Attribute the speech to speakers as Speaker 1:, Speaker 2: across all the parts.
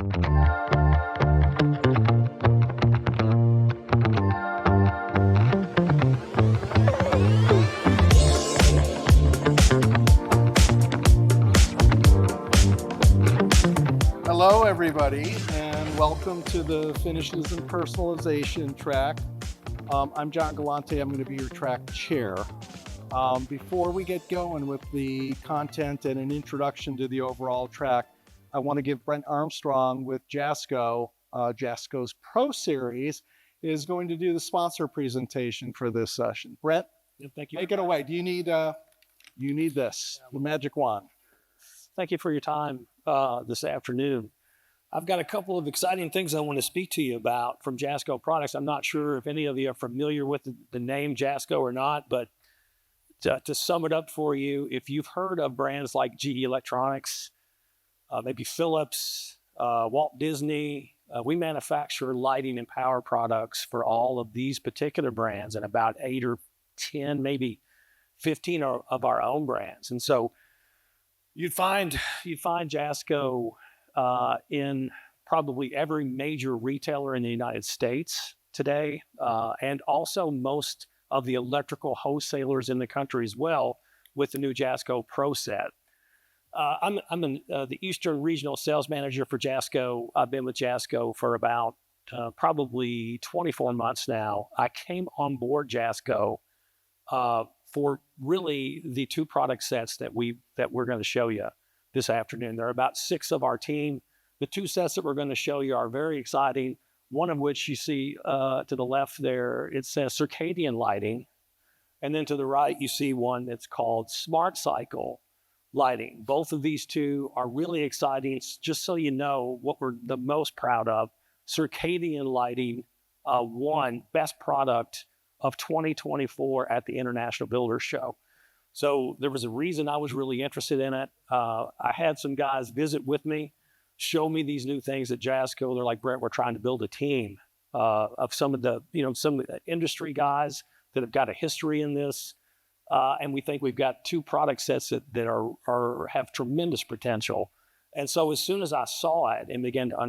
Speaker 1: Hello, everybody, and welcome to the Finishes and Personalization track. I'm John Galante. I'm going to be your track chair. Before we get going with the content and an introduction to the overall track, I want to give Brent Armstrong with Jasco, Jasco's Pro Series, is going to do the sponsor presentation for this session. Brent,
Speaker 2: thank you.
Speaker 1: Take it away. Do you need this, the magic wand?
Speaker 2: Thank you for your time this afternoon. I've got a couple of exciting things I want to speak to you about from Jasco products. I'm not sure if any of you are familiar with the name Jasco or not, but to sum it up for you, if you've heard of brands like GE Electronics, maybe Philips, Walt Disney, we manufacture lighting and power products for all of these particular brands and about 8 or 10, maybe 15 of our own brands. And so you'd find Jasco in probably every major retailer in the United States today, and also most of the electrical wholesalers in the country as well with the new Jasco Pro set. I'm the Eastern Regional Sales Manager for Jasco. I've been with Jasco for about probably 24 months now. I came on board Jasco for really the two product sets that we're going to show you this afternoon. There are about 6 of our team. The 2 sets that we're going to show you are very exciting. One of which you see to the left there, it says circadian lighting. And then to the right, you see one that's called Smart Cycle lighting. Both of these two are really exciting. Just so you know what we're the most proud of, circadian lighting won Best Product of 2024 at the International Builders Show. So there was a reason I was really interested in it. I had some guys visit with me, show me these new things at Jasco. They're like, Brent, we're trying to build a team of some of the industry guys that have got a history in this. And we think we've got 2 product sets that have tremendous potential. And so as soon as I saw it and began to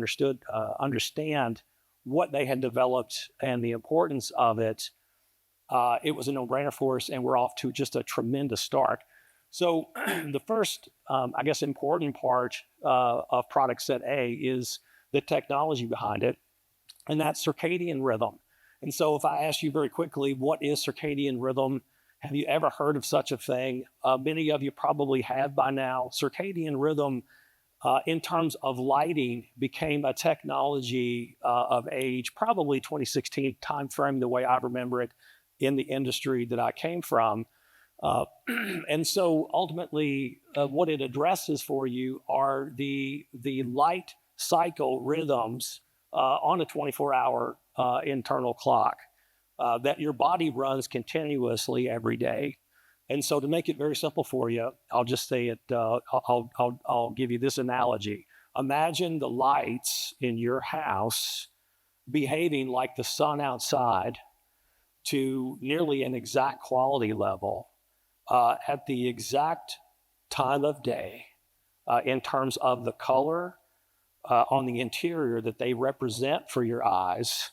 Speaker 2: understand what they had developed and the importance of it, it was a no-brainer for us, and we're off to just a tremendous start. So the first, important part of product set A is the technology behind it, and that's circadian rhythm. And so if I ask you very quickly, what is circadian rhythm? Have you ever heard of such a thing? Many of you probably have by now. Circadian rhythm, in terms of lighting, became a technology of age, probably 2016 timeframe, the way I remember it, in the industry that I came from. And so ultimately, what it addresses for you are the light cycle rhythms on a 24-hour internal clock that your body runs continuously every day. And so to make it very simple for you, I'll just say it, I'll give you this analogy. Imagine the lights in your house behaving like the sun outside to nearly an exact quality level at the exact time of day in terms of the color on the interior that they represent for your eyes.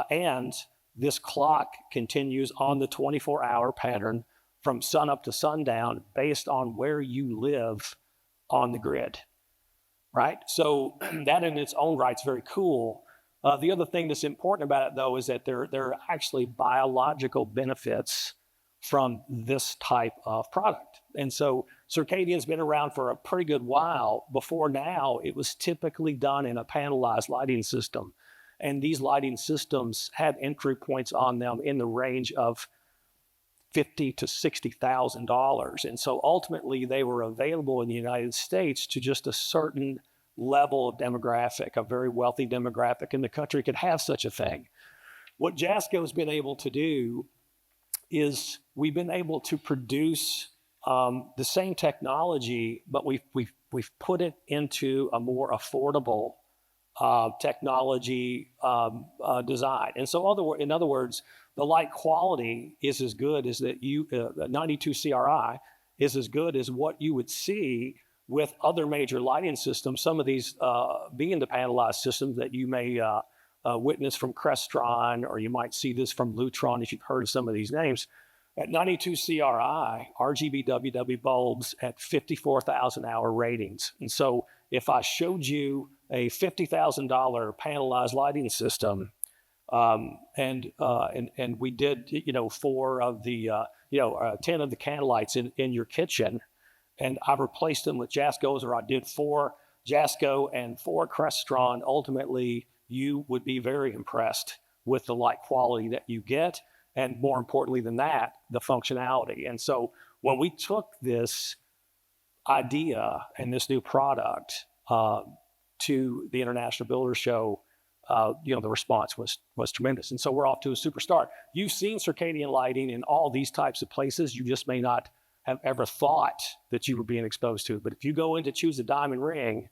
Speaker 2: And this clock continues on the 24-hour pattern from sunup to sundown based on where you live on the grid, right? So that in its own right is very cool. The other thing that's important about it, though, is that there are actually biological benefits from this type of product. And so circadian's been around for a pretty good while. Before now, it was typically done in a panelized lighting system. And these lighting systems had entry points on them in the range of $50,000 to $60,000. And so ultimately, they were available in the United States to just a certain level of demographic, a very wealthy demographic in the country could have such a thing. What Jasco's been able to do is we've been able to produce the same technology, but we've put it into a more affordable technology design. And so in other words, the light quality is as good as that 92 CRI is as good as what you would see with other major lighting systems, some of these being the panelized systems that you may witness from Crestron, or you might see this from Lutron if you've heard of some of these names. At 92 CRI, RGB WW bulbs at 54,000 hour ratings. And so if I showed you a $50,000 panelized lighting system, and we did, 4 of the, 10 of the candle lights in your kitchen, and I replaced them with Jasco's, or I did 4 Jasco and 4 Crestron, ultimately you would be very impressed with the light quality that you get, and more importantly than that, the functionality. And so when we took this idea and this new product to the International Builder Show, the response was tremendous. And so we're off to a super start. You've seen circadian lighting in all these types of places. You just may not have ever thought that you were being exposed to it. But if you go in to choose a diamond ring,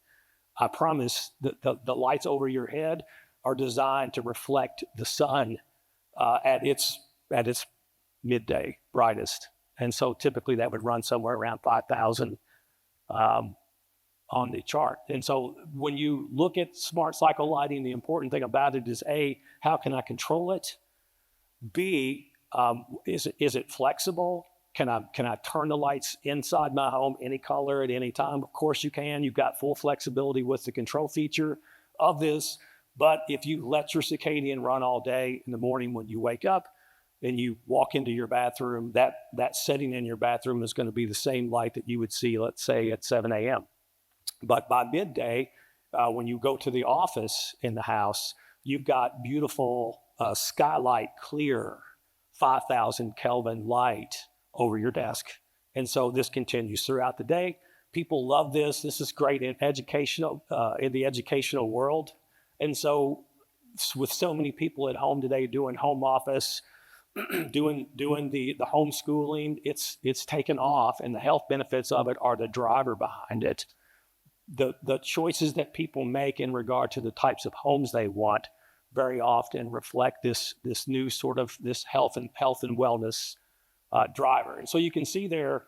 Speaker 2: I promise that the lights over your head are designed to reflect the sun at its midday brightest. And so typically that would run somewhere around 5,000 on the chart. And so when you look at smart cycle lighting, the important thing about it is A, how can I control it? B, is it flexible? Can I turn the lights inside my home any color at any time? Of course you can. You've got full flexibility with the control feature of this. But if you let your circadian run all day, in the morning when you wake up and you walk into your bathroom, that setting in your bathroom is going to be the same light that you would see, let's say, at 7 a.m. But by midday, when you go to the office in the house, you've got beautiful skylight clear 5,000 Kelvin light over your desk. And so this continues throughout the day. People love this. This is great in the educational world. And so with so many people at home today doing home office, doing the homeschooling, it's taken off, and the health benefits of it are the driver behind it. The choices that people make in regard to the types of homes they want very often reflect this new sort of this health and wellness driver. And so you can see there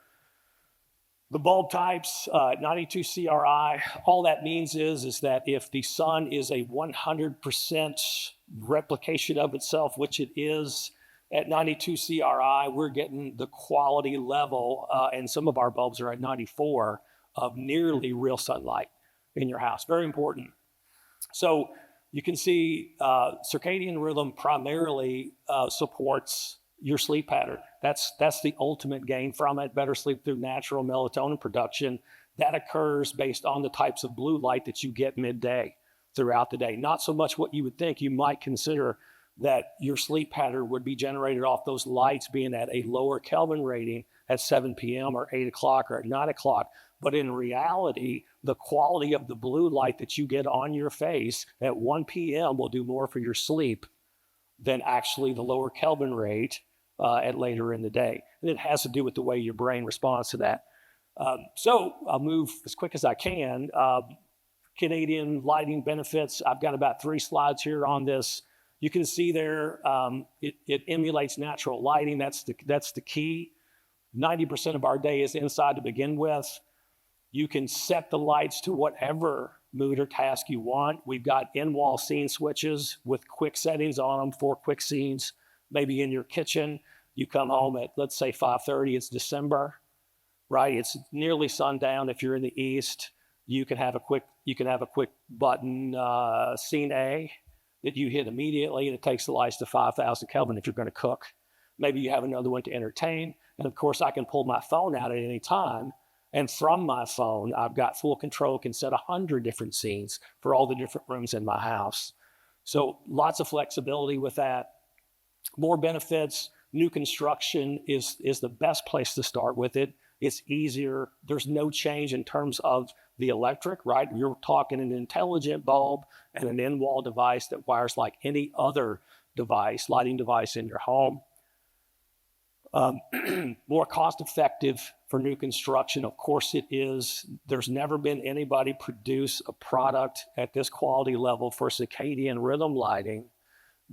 Speaker 2: the bulb types, 92 CRI. All that means is that if the sun is a 100% replication of itself, which it is at 92 CRI, we're getting the quality level, and some of our bulbs are at 94, of nearly real sunlight in your house. Very important. So you can see circadian rhythm primarily supports your sleep pattern. That's the ultimate gain from it. Better sleep through natural melatonin production. That occurs based on the types of blue light that you get midday throughout the day. Not so much what you would think. You might consider that your sleep pattern would be generated off those lights being at a lower Kelvin rating at 7 p.m. or 8 o'clock or at 9 o'clock. But in reality, the quality of the blue light that you get on your face at 1 p.m. will do more for your sleep than actually the lower Kelvin rate at later in the day. And it has to do with the way your brain responds to that. So I'll move as quick as I can. Canadian lighting benefits. I've got about 3 slides here on this. You can see there, it emulates natural lighting. That's the key. 90% of our day is inside to begin with. You can set the lights to whatever mood or task you want. We've got in-wall scene switches with quick settings on them for quick scenes. Maybe in your kitchen, you come home at, let's say, 5:30. It's December, right? It's nearly sundown. If you're in the East, you can have a quick button, scene A, that you hit immediately, and it takes the lights to 5,000 Kelvin if you're going to cook. Maybe you have another one to entertain. And of course, I can pull my phone out at any time. And from my phone, I've got full control, can set 100 different scenes for all the different rooms in my house. So lots of flexibility with that. More benefits. New construction is the best place to start with it. It's easier. There's no change in terms of the electric, right? You're talking an intelligent bulb and an in-wall device that wires like any other device, lighting device in your home. More cost-effective for new construction. Of course it is. There's never been anybody produce a product at this quality level for circadian rhythm lighting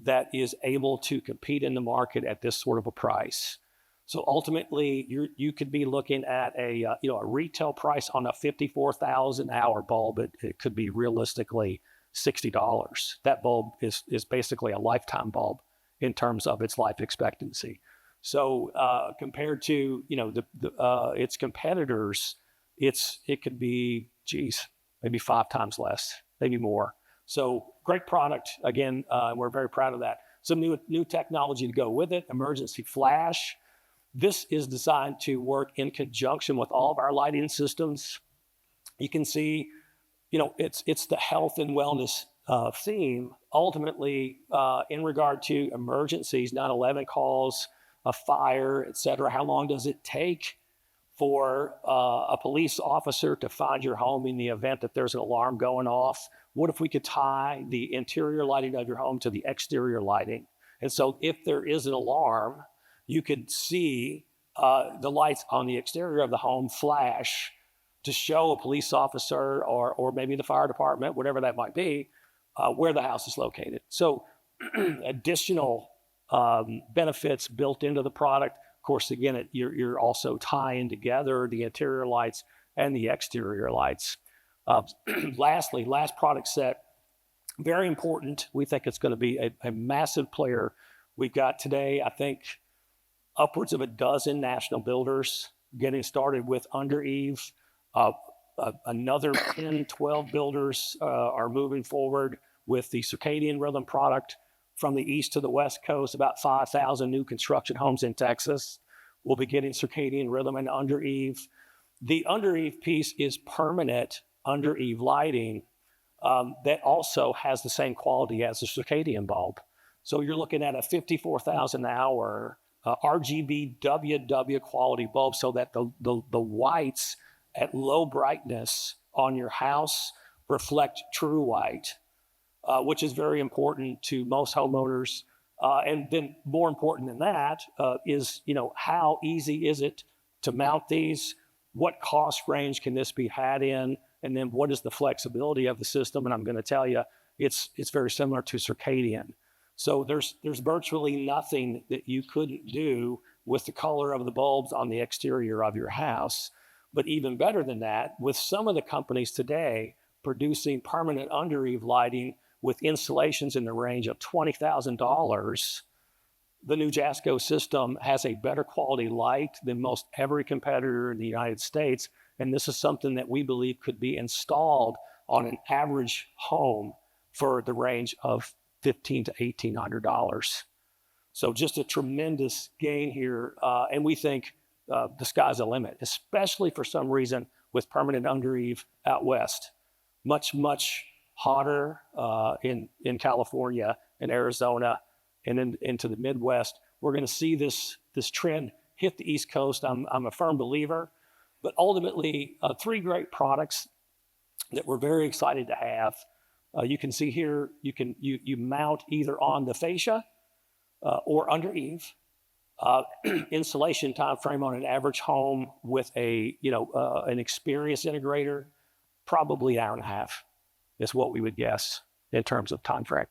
Speaker 2: that is able to compete in the market at this sort of a price. So ultimately, you could be looking at a retail price on a 54,000 hour bulb. It could be realistically $60. That bulb is basically a lifetime bulb in terms of its life expectancy. So compared to its competitors, it could be maybe 5 times less, maybe more. So great product. Again, we're very proud of that. Some new technology to go with it. Emergency flash. This is designed to work in conjunction with all of our lighting systems. You can see, it's the health and wellness theme. Ultimately, in regard to emergencies, 911 calls, a fire, et cetera, how long does it take for a police officer to find your home in the event that there's an alarm going off? What if we could tie the interior lighting of your home to the exterior lighting? And so if there is an alarm, you could see the lights on the exterior of the home flash to show a police officer or maybe the fire department, whatever that might be, where the house is located. So additional benefits built into the product. Of course, again, you're also tying together the interior lights and the exterior lights. Lastly, last product set, very important. We think it's going to be a massive player. We've got today, I think, upwards of a dozen national builders getting started with under eaves. Another 10, 12 builders are moving forward with the circadian rhythm product. From the east to the west coast, about 5,000 new construction homes in Texas will be getting circadian rhythm and under eave. The under eave piece is permanent under eave lighting that also has the same quality as the circadian bulb. So you're looking at a 54,000 hour RGB WW quality bulb, so that the whites at low brightness on your house reflect true white, which is very important to most homeowners. And then more important than that is, how easy is it to mount these? What cost range can this be had in? And then what is the flexibility of the system? And I'm going to tell you, it's very similar to circadian. So there's virtually nothing that you couldn't do with the color of the bulbs on the exterior of your house. But even better than that, with some of the companies today producing permanent under eave lighting with installations in the range of $20,000, the new Jasco system has a better quality light than most every competitor in the United States. And this is something that we believe could be installed on an average home for the range of $1,500 to $1,800. So just a tremendous gain here. And we think the sky's the limit, especially for some reason with permanent under eave out west. Much, much hotter in California and Arizona and then into the Midwest. We're going to see this trend hit the East Coast. I'm a firm believer. But ultimately, 3 great products that we're very excited to have. You can see here, you mount either on the fascia or under eave. Installation time frame on an average home with an experienced integrator, probably an hour and a half is what we would guess in terms of time frame.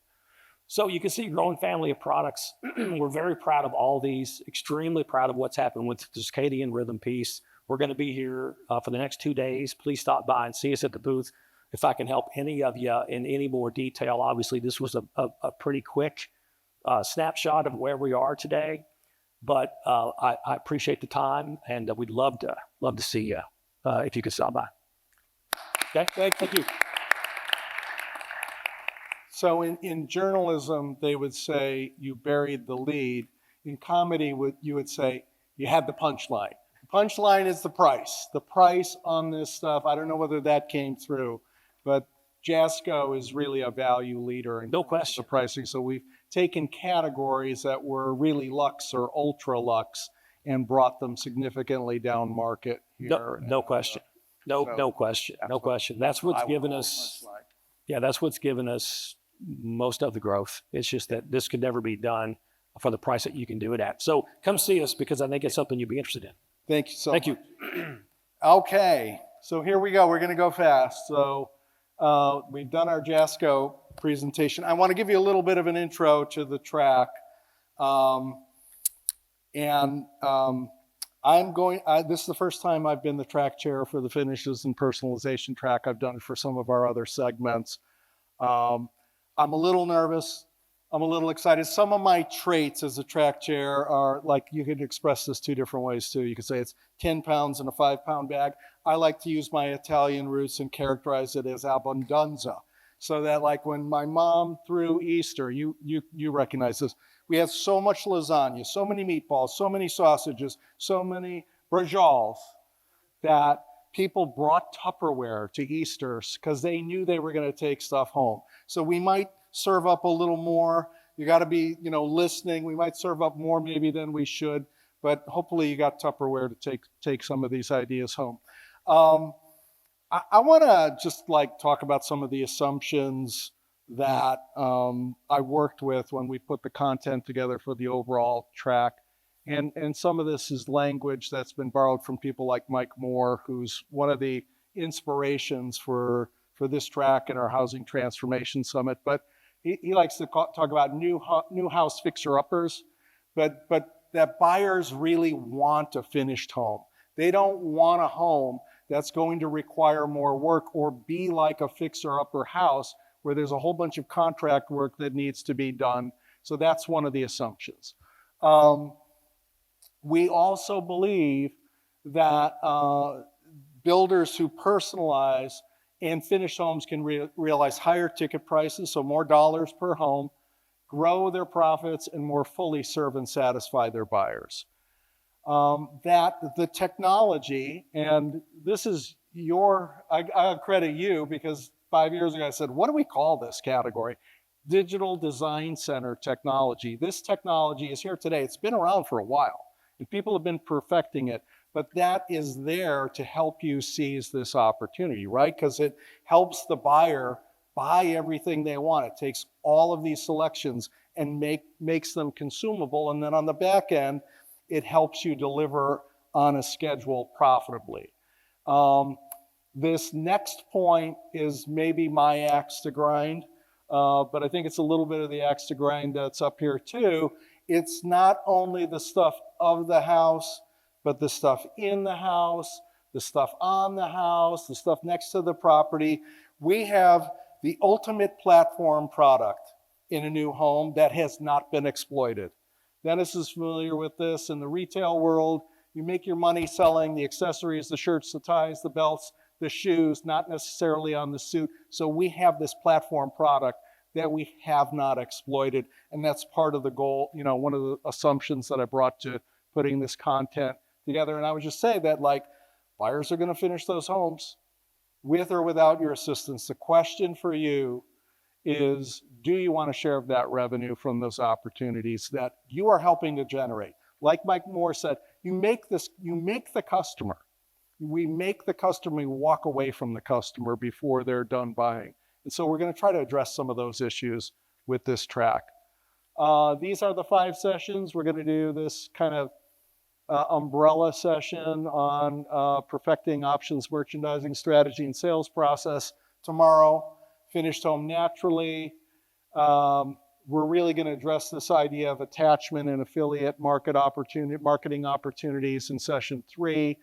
Speaker 2: So you can see a growing family of products. We're very proud of all these, extremely proud of what's happened with the circadian rhythm piece. We're going to be here for the next 2 days. Please stop by and see us at the booth. If I can help any of you in any more detail, obviously this was a pretty quick snapshot of where we are today. But I appreciate the time, and we'd love to see you if you could stop by. Okay, thank you.
Speaker 1: So in journalism, they would say you buried the lead. In comedy, you would say you had the punchline. The punchline is the price. The price on this stuff, I don't know whether that came through, but Jasco is really a value leader in
Speaker 2: No question.
Speaker 1: the pricing. So we've taken categories that were really luxe or ultra luxe and brought them significantly down market here.
Speaker 2: No question. No question. No question. That's what's given us. Yeah, that's what's given us most of the growth. It's just that this could never be done for the price that you can do it at. So come see us, because I think it's something you'd be interested in.
Speaker 1: Thank you so much.
Speaker 2: Thank you.
Speaker 1: Okay, so here we go. We're going to go fast. So we've done our Jasco presentation. I want to give you a little bit of an intro to the track. And this is the first time I've been the track chair for the finishes and personalization track. I've done it for some of our other segments. I'm a little nervous. I'm a little excited. Some of my traits as a track chair are like, you could express this two different ways too. You could say it's 10 pounds in a 5-pound bag. I like to use my Italian roots and characterize it as abbondanza. So that like when my mom threw Easter, you recognize this. We had so much lasagna, so many meatballs, so many sausages, so many braciole that people brought Tupperware to Easter's because they knew they were going to take stuff home. So we might serve up a little more. You got to be, listening. We might serve up more maybe than we should, but hopefully you got Tupperware to take some of these ideas home. I want to just talk about some of the assumptions that I worked with when we put the content together for the overall track. And some of this is language that's been borrowed from people like Mike Moore, who's one of the inspirations for this track and our Housing Transformation Summit. But he likes to talk about new house fixer-uppers, but that buyers really want a finished home. They don't want a home that's going to require more work or be like a fixer-upper house where there's a whole bunch of contract work that needs to be done. So that's one of the assumptions. We also believe that builders who personalize and finish homes can realize higher ticket prices, so more dollars per home, grow their profits, and more fully serve and satisfy their buyers. That the technology, and this is I credit you because 5 years ago I said, what do we call this category? Digital Design Center technology. This technology is here today. It's been around for a while, and people have been perfecting it. But that is there to help you seize this opportunity, right? Because it helps the buyer buy everything they want. It takes all of these selections and makes them consumable. And then on the back end, it helps you deliver on a schedule profitably. This next point is maybe my axe to grind, but I think it's a little bit of the axe to grind that's up here too. It's not only the stuff of the house, but the stuff in the house, the stuff on the house, the stuff next to the property. We have the ultimate platform product in a new home that has not been exploited. Dennis is familiar with this. In the retail world, you make your money selling the accessories, the shirts, the ties, the belts, the shoes, not necessarily on the suit. So we have this platform product that we have not exploited. And that's part of the goal, one of the assumptions that I brought to putting this content together. And I would just say that buyers are going to finish those homes with or without your assistance. The question for you is, do you want a share of that revenue from those opportunities that you are helping to generate? Like Mike Moore said, you make the customer. We make the customer walk away from the customer before they're done buying. And so we're going to try to address some of those issues with this track. These are the 5 sessions. We're going to do this kind of umbrella session on perfecting options, merchandising strategy, and sales process tomorrow. Finished home naturally. We're really going to address this idea of attachment and affiliate marketing opportunities in session 3.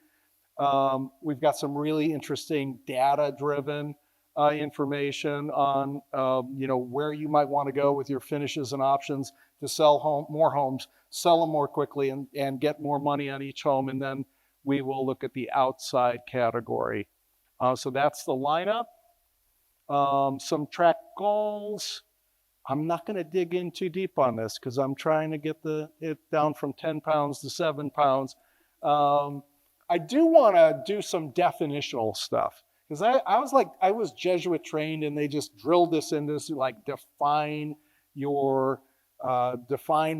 Speaker 1: We've got some really interesting data-driven information on where you might want to go with your finishes and options to sell more homes, sell them more quickly, and get more money on each home. And then we will look at the outside category. So that's the lineup. Some track goals. I'm not going to dig in too deep on this because I'm trying to get it down from 10 pounds to 7 pounds. I do want to do some definitional stuff because I was Jesuit trained and they just drilled this into this, define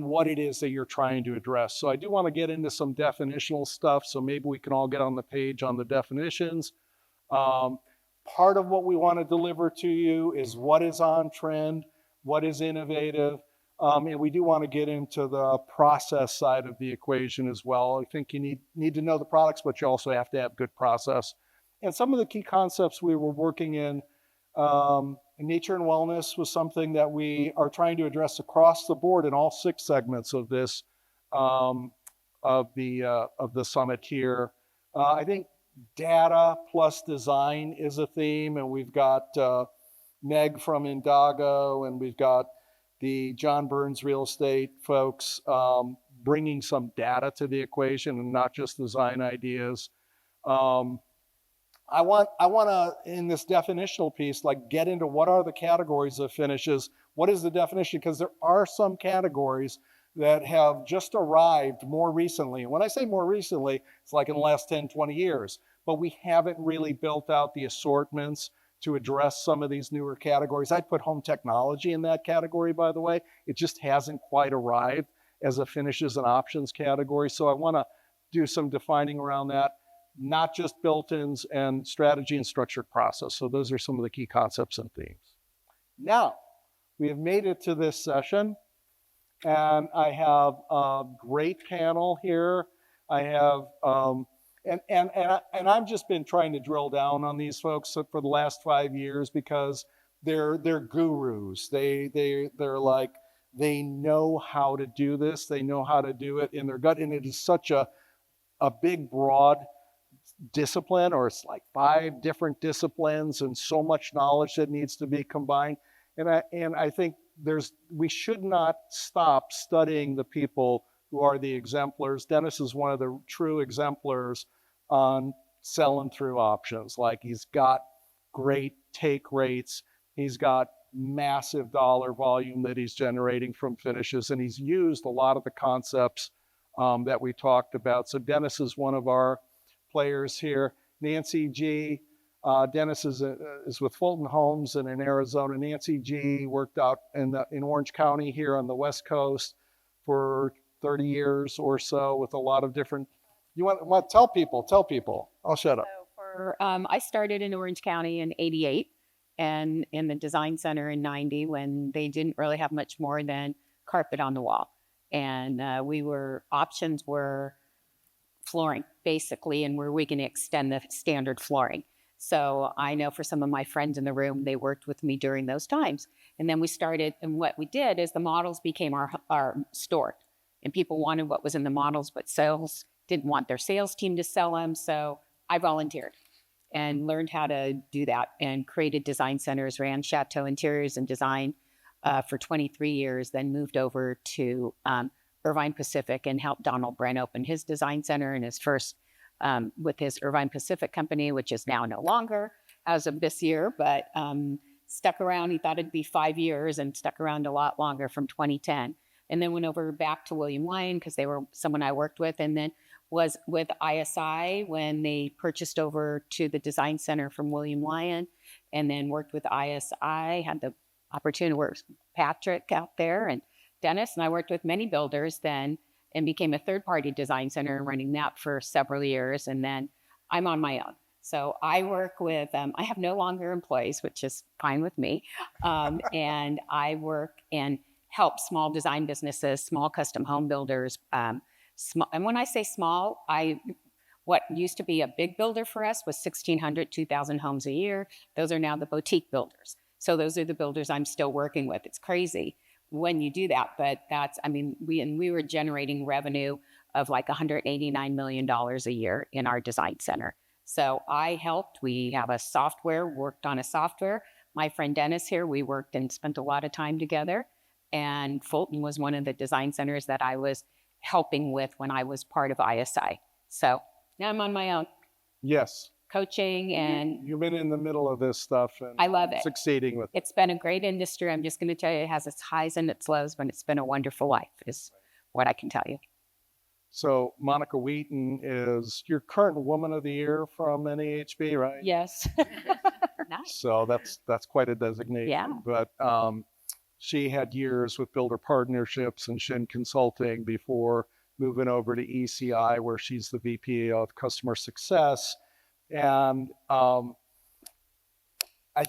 Speaker 1: what it is that you're trying to address. So I do want to get into some definitional stuff. So maybe we can all get on the page on the definitions. Part of what we want to deliver to you is what is on trend, what is innovative, and we do want to get into the process side of the equation as well. I think you need to know the products, but you also have to have good process. And some of the key concepts we were working in nature and wellness was something that we are trying to address across the board in all 6 segments of this of the summit here. I think data plus design is a theme, and we've got Meg from Indago, and we've got the John Burns real estate folks bringing some data to the equation and not just design ideas. I want to, in this definitional piece, like get into what are the categories of finishes, what is the definition, because there are some categories that have just arrived more recently. And when I say more recently, it's like in the last 10, 20 years, but we haven't really built out the assortments to address some of these newer categories. I'd put home technology in that category, by the way. It just hasn't quite arrived as a finishes and options category. So I want to do some defining around that, not just built-ins and strategy and structured process. So those are some of the key concepts and themes. Now, we have made it to this session, and I have a great panel here. I have, and I've just been trying to drill down on these folks for the last 5 years because they're gurus. They're like, they know how to do this. They know how to do it in their gut, and it is such a big, broad discipline, or it's like 5 different disciplines and so much knowledge that needs to be combined. And I think we should not stop studying the people who are the exemplars. Dennis is one of the true exemplars on selling through options. Like, he's got great take rates. He's got massive dollar volume that he's generating from finishes, and he's used a lot of the concepts that we talked about. So Dennis is one of our players here. Nancy G. Dennis is with Fulton Homes and in Arizona. Nancy G. worked out in Orange County here on the West Coast for 30 years or so with a lot of different. You want tell people. I'll shut up.
Speaker 3: So I started in Orange County in '88 and in the design center in '90 when they didn't really have much more than carpet on the wall. And options were flooring, basically, and where we can extend the standard flooring. So I know for some of my friends in the room, they worked with me during those times. And then we started, and what we did is the models became our store. And people wanted what was in the models, but sales didn't want their sales team to sell them. So I volunteered and learned how to do that and created design centers, ran Chateau Interiors and Design for 23 years, then moved over to Irvine Pacific and helped Donald Brent open his design center and his first with his Irvine Pacific company, which is now no longer as of this year, but stuck around. He thought it'd be 5 years and stuck around a lot longer from 2010. And then went over back to William Lyon because they were someone I worked with, and then was with ISI when they purchased over to the design center from William Lyon, and then worked with ISI, had the opportunity to work with Patrick out there and Dennis, and I worked with many builders then and became a third-party design center and running that for several years. And then I'm on my own. So I work with, I have no longer employees, which is fine with me. And I work and help small design businesses, small custom home builders. And when I say small, what used to be a big builder for us was 1,600, 2,000 homes a year. Those are now the boutique builders. So those are the builders I'm still working with. It's crazy when you do that, but we were generating revenue of like $189 million a year in our design center. So I helped. We have worked on a software. My friend Dennis here, we worked and spent a lot of time together. And Fulton was one of the design centers that I was helping with when I was part of ISI. So now I'm on my own.
Speaker 1: Yes.
Speaker 3: Coaching and...
Speaker 1: You've been in the middle of this stuff and
Speaker 3: I love it.
Speaker 1: Succeeding with it.
Speaker 3: It's been a great industry. I'm just going to tell you, it has its highs and its lows, but it's been a wonderful life is what I can tell you.
Speaker 1: So Monica Wheaton is your current Woman of the Year from NAHB, right?
Speaker 3: Yes. Nice.
Speaker 1: So that's quite a designation.
Speaker 3: Yeah.
Speaker 1: But she had years with Builder Partnerships and Shin Consulting before moving over to ECI, where she's the VP of Customer Success. And I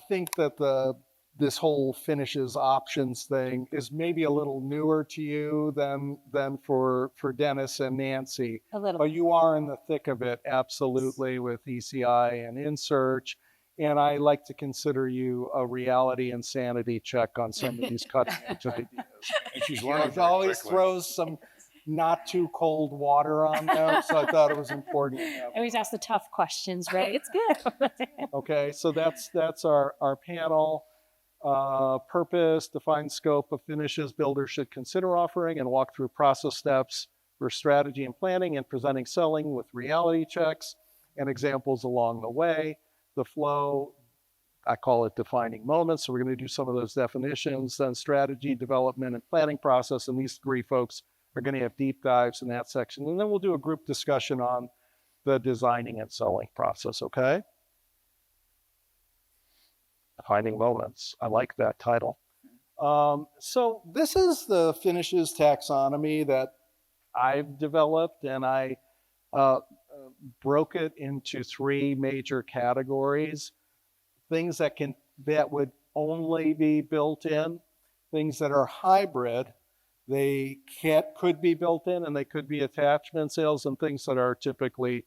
Speaker 1: think that this whole finishes options thing is maybe a little newer to you than for Dennis and Nancy.
Speaker 3: A little.
Speaker 1: But you are in the thick of it, absolutely, with ECI and InSearch. And I like to consider you a reality and sanity check on some of these cutting edge ideas.
Speaker 4: And she's learning
Speaker 1: She always
Speaker 4: quickly.
Speaker 1: throws some not too cold water on them. So I thought it was important to have.
Speaker 4: I always ask the tough questions, right? It's good.
Speaker 1: Okay, so that's our panel. Purpose, define scope of finishes builders should consider offering, and walk through process steps for strategy and planning and presenting selling with reality checks and examples along the way. The flow, I call it defining moments. So we're going to do some of those definitions, then strategy, development, and planning process. And these three folks are going to have deep dives in that section. And then we'll do a group discussion on the designing and selling process, okay? Defining moments. I like that title. So this is the finishes taxonomy that I've developed, and I broke it into three major categories. Things that would only be built in, things that are hybrid, they could be built in, and they could be attachment sales, and things that are typically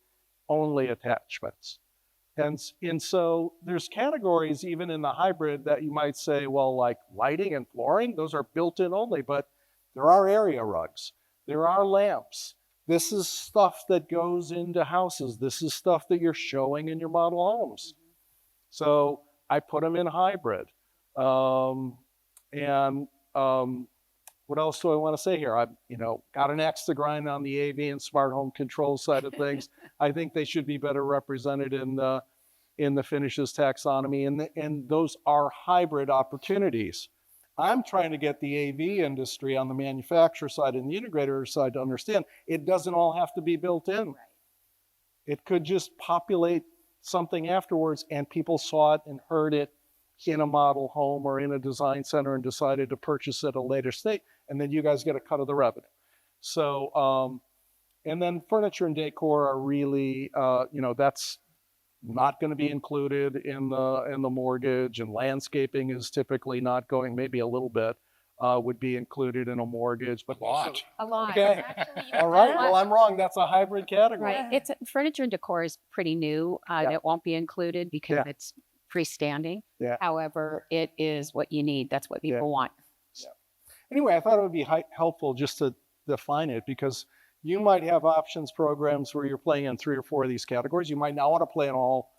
Speaker 1: only attachments. And so there's categories even in the hybrid that you might say, well, like lighting and flooring, those are built in only, but there are area rugs, there are lamps. This is stuff that goes into houses. This is stuff that you're showing in your model homes. So I put them in hybrid. What else do I want to say here? I've got an axe to grind on the AV and smart home control side of things. I think they should be better represented in the finishes taxonomy, and those are hybrid opportunities. I'm trying to get the AV industry on the manufacturer side and the integrator side to understand it doesn't all have to be built in. Right. It could just populate something afterwards, and people saw it and heard it in a model home or in a design center and decided to purchase it at a later state, and then you guys get a cut of the revenue. So, and then furniture and decor are really, that's not going to be included in the mortgage, and landscaping is typically not going, maybe a little bit would be included in a mortgage, but
Speaker 5: a lot.
Speaker 3: A lot.
Speaker 1: Okay. All right. Well, I'm wrong. That's a hybrid category.
Speaker 3: Right. It's furniture and decor is pretty new. It won't be included because it's freestanding.
Speaker 1: Yeah.
Speaker 3: However, it is what you need. That's what people want.
Speaker 1: Yeah. Anyway, I thought it would be helpful just to define it, because you might have options programs where you're playing in 3 or 4 of these categories. You might not want to play in all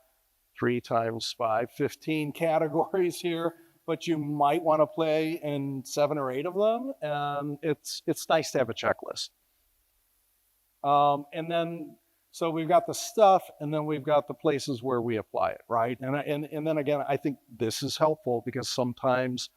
Speaker 1: 3 times 5, 15 categories here, but you might want to play in 7 or 8 of them. And it's nice to have a checklist. And then, so we've got the stuff, and then we've got the places where we apply it, right? And then again, I think this is helpful because sometimes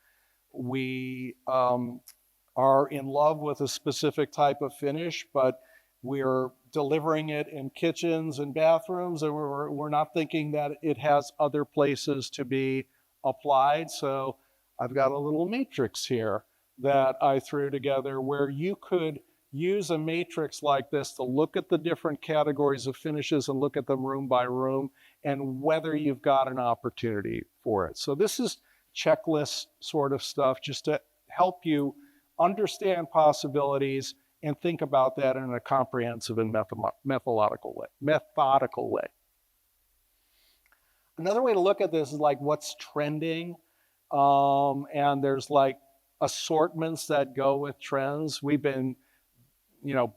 Speaker 1: we are in love with a specific type of finish, but we're delivering it in kitchens and bathrooms, and we're not thinking that it has other places to be applied. So I've got a little matrix here that I threw together where you could use a matrix like this to look at the different categories of finishes and look at them room by room and whether you've got an opportunity for it. So this is checklist sort of stuff just to help you understand possibilities and think about that in a comprehensive and methodical way. Another way to look at this is like what's trending, and there's like assortments that go with trends. We've been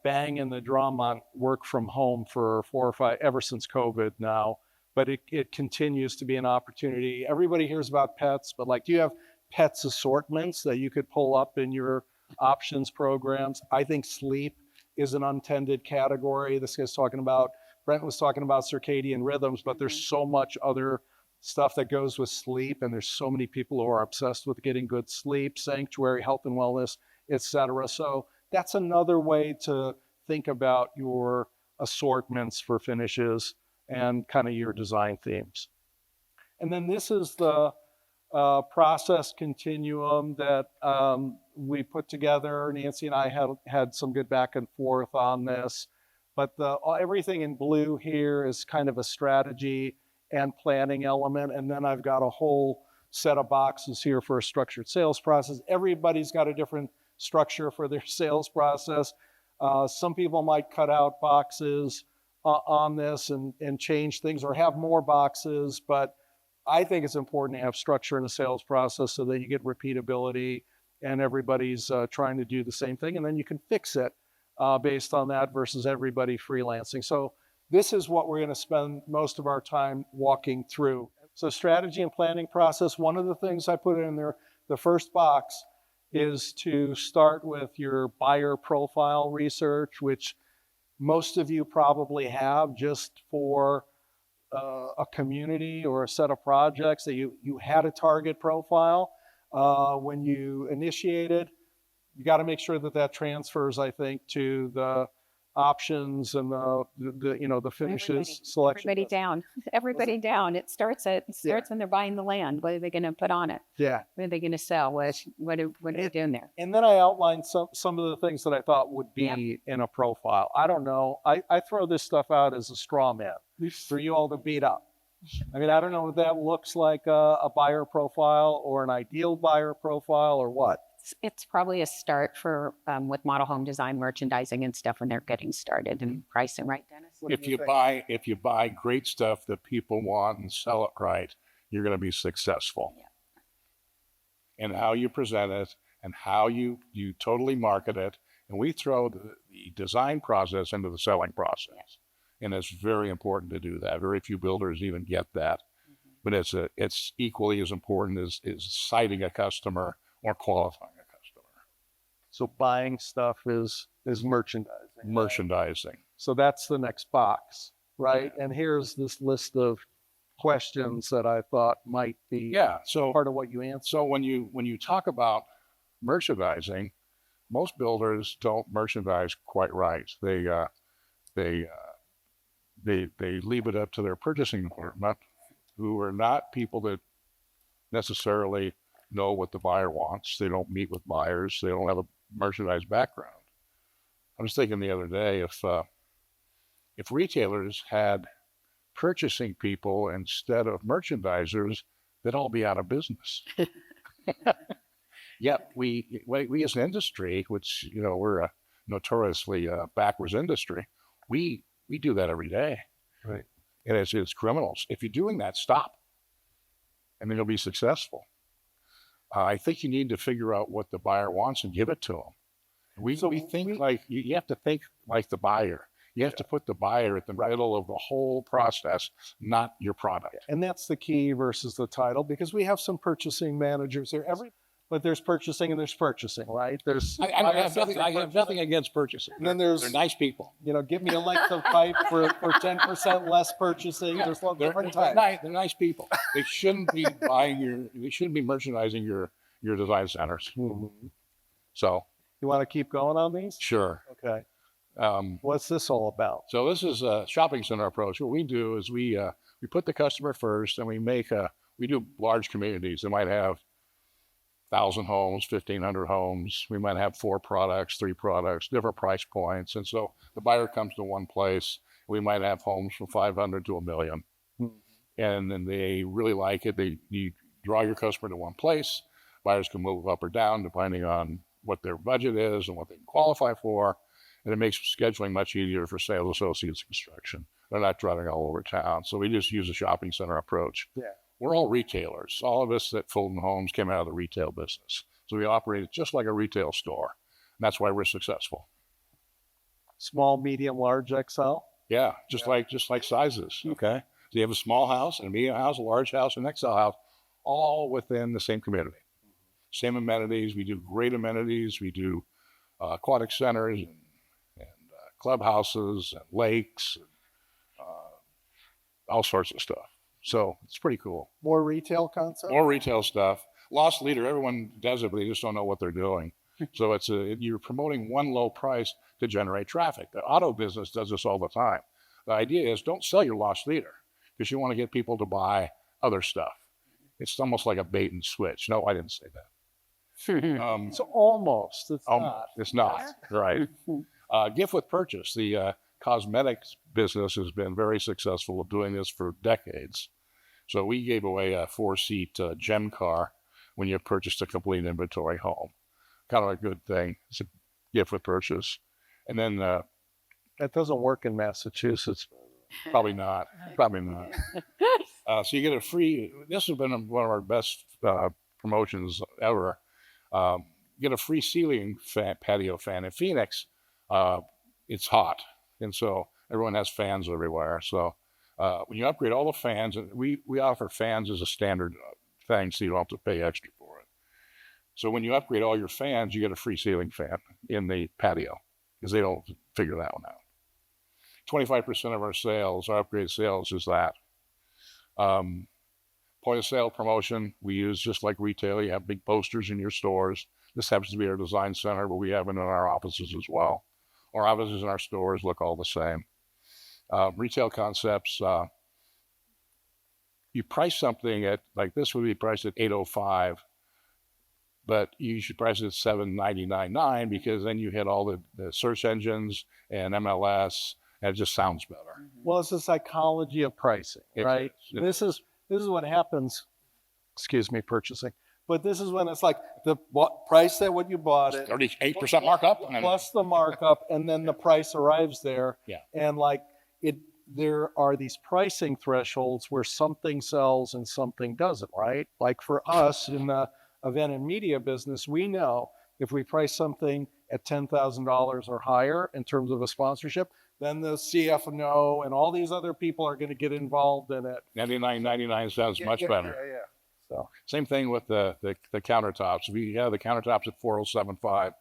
Speaker 1: banging the drum on work from home for 4 or 5, ever since COVID now, but it continues to be an opportunity. Everybody hears about pets, but like, do you have pets assortments that you could pull up in your options programs? I think sleep is an untended category. Brent was talking about circadian rhythms, but there's so much other stuff that goes with sleep, and there's so many people who are obsessed with getting good sleep, sanctuary, health and wellness, etc. So that's another way to think about your assortments for finishes and kind of your design themes. And then this is the process continuum that we put together. Nancy and I had some good back and forth on this, but everything in blue here is kind of a strategy and planning element. And then I've got a whole set of boxes here for a structured sales process. Everybody's got a different structure for their sales process. Some people might cut out boxes on this and change things or have more boxes, but I think it's important to have structure in a sales process so that you get repeatability and everybody's trying to do the same thing, and then you can fix it based on that versus everybody freelancing. So this is what we're going to spend most of our time walking through. So strategy and planning process, one of the things I put in there, the first box, is to start with your buyer profile research, which most of you probably have just for a community or a set of projects that you had a target profile when you initiated. You got to make sure that that transfers, I think, to the options and the finishes selection.
Speaker 3: Everybody down. It starts when they're buying the land. What are they going to put on it?
Speaker 1: Yeah.
Speaker 3: What are they going to sell? What are they doing there?
Speaker 1: And then I outlined some of the things that I thought would be in a profile. I don't know. I throw this stuff out as a straw man for you all to beat up. I mean, I don't know if that looks like a buyer profile or an ideal buyer profile or what.
Speaker 3: It's probably a start for with model home design, merchandising, and stuff when they're getting started and pricing, right, Dennis?
Speaker 5: If you buy great stuff that people want and sell it right, you're going to be successful. Yeah. And how you present it and how you totally market it. And we throw the design process into the selling process. Yeah. And it's very important to do that. Very few builders even get that. Mm-hmm. But it's equally as important as citing a customer or qualifying a customer.
Speaker 1: So buying stuff is merchandising.
Speaker 5: Merchandising.
Speaker 1: So that's the next box, right? Yeah. And here's this list of questions that I thought might be part of what you answer.
Speaker 5: So when you talk about merchandising, most builders don't merchandise quite right. They leave it up to their purchasing department, who are not people that necessarily know what the buyer wants. They don't meet with buyers. They don't have a merchandise background. I was thinking the other day, if retailers had purchasing people instead of merchandisers, they'd all be out of business. Yet we as an industry, which we're a notoriously backwards industry, we do that every day.
Speaker 1: Right.
Speaker 5: And it's criminals. If you're doing that, stop. And then you'll be successful. I think you need to figure out what the buyer wants and give it to them. We think like you have to think like the buyer. You have to put the buyer at the middle of the whole process, not your product.
Speaker 1: And that's the key versus the title, because we have some purchasing managers there. But there's purchasing and there's purchasing, right?
Speaker 5: I have nothing against purchasing.
Speaker 1: And then they're
Speaker 5: nice people.
Speaker 1: Give me a length of pipe for 10% less purchasing. There's different types.
Speaker 5: They're nice people. They shouldn't be they shouldn't be merchandising your design centers.
Speaker 1: Mm-hmm.
Speaker 5: So
Speaker 1: you want to keep going on these?
Speaker 5: Sure.
Speaker 1: Okay. What's this all about?
Speaker 5: So this is a shopping center approach. What we do is we put the customer first, and we do large communities. They might have 1,000 homes, 1,500 homes. We might have 4 products, 3 products, different price points. And so the buyer comes to one place. We might have homes from 500 to 1 million. Mm-hmm. And then they really like it. You draw your customer to one place. Buyers can move up or down depending on what their budget is and what they can qualify for. And it makes scheduling much easier for sales associates and construction. They're not driving all over town. So we just use a shopping center approach.
Speaker 1: Yeah.
Speaker 5: We're all retailers. All of us at Fulton Homes came out of the retail business. So we operate just like a retail store. And that's why we're successful.
Speaker 1: Small, medium, large, XL?
Speaker 5: Yeah, just like sizes. Okay. So you have a small house and a medium house, a large house, and an XL house, all within the same community. Same amenities. We do great amenities. We do aquatic centers and clubhouses and lakes, and, all sorts of stuff. So it's pretty cool.
Speaker 1: More retail concept?
Speaker 5: More retail stuff. Loss leader, everyone does it, but they just don't know what they're doing. So you're promoting one low price to generate traffic. The auto business does this all the time. The idea is don't sell your loss leader because you want to get people to buy other stuff. It's almost like a bait and switch. No, I didn't say that.
Speaker 1: So almost.
Speaker 5: It's not. Right. Gift with purchase. The cosmetics business has been very successful at doing this for decades. So we gave away a 4-seat gem car when you purchased a complete inventory home. Kind of a good thing. It's a gift with purchase. And then
Speaker 1: that doesn't work in Massachusetts.
Speaker 5: Probably not. So you get a free. This has been one of our best promotions ever. Get a free ceiling patio fan in Phoenix. it's hot. And so everyone has fans everywhere. So when you upgrade all the fans, and we offer fans as a standard thing, so you don't have to pay extra for it. So when you upgrade all your fans, you get a free ceiling fan in the patio, because they don't figure that one out. 25% of our sales, our upgrade sales, is that. Point of sale promotion, we use just like retail. You have big posters in your stores. This happens to be our design center, but we have it in our offices as well. Our offices and our stores look all the same. Retail concepts, you price something at, like this would be priced at $805, but you should price it at $799.9, because then you hit all the search engines and MLS, and it just sounds better.
Speaker 1: Well, it's the psychology of pricing, right? This is what happens, excuse me, purchasing. But this is when it's like the price at what you bought it,
Speaker 5: 38% markup,
Speaker 1: plus the markup, and then the price arrives there.
Speaker 5: Yeah.
Speaker 1: And like there are these pricing thresholds where something sells and something doesn't, right? Like for us in the event and media business, we know if we price something at $10,000 or higher in terms of a sponsorship, then the CFO and all these other people are going to get involved in it.
Speaker 5: $99.99 sounds much better.
Speaker 1: Yeah. So
Speaker 5: same thing with the countertops. We have the countertops at $407.5,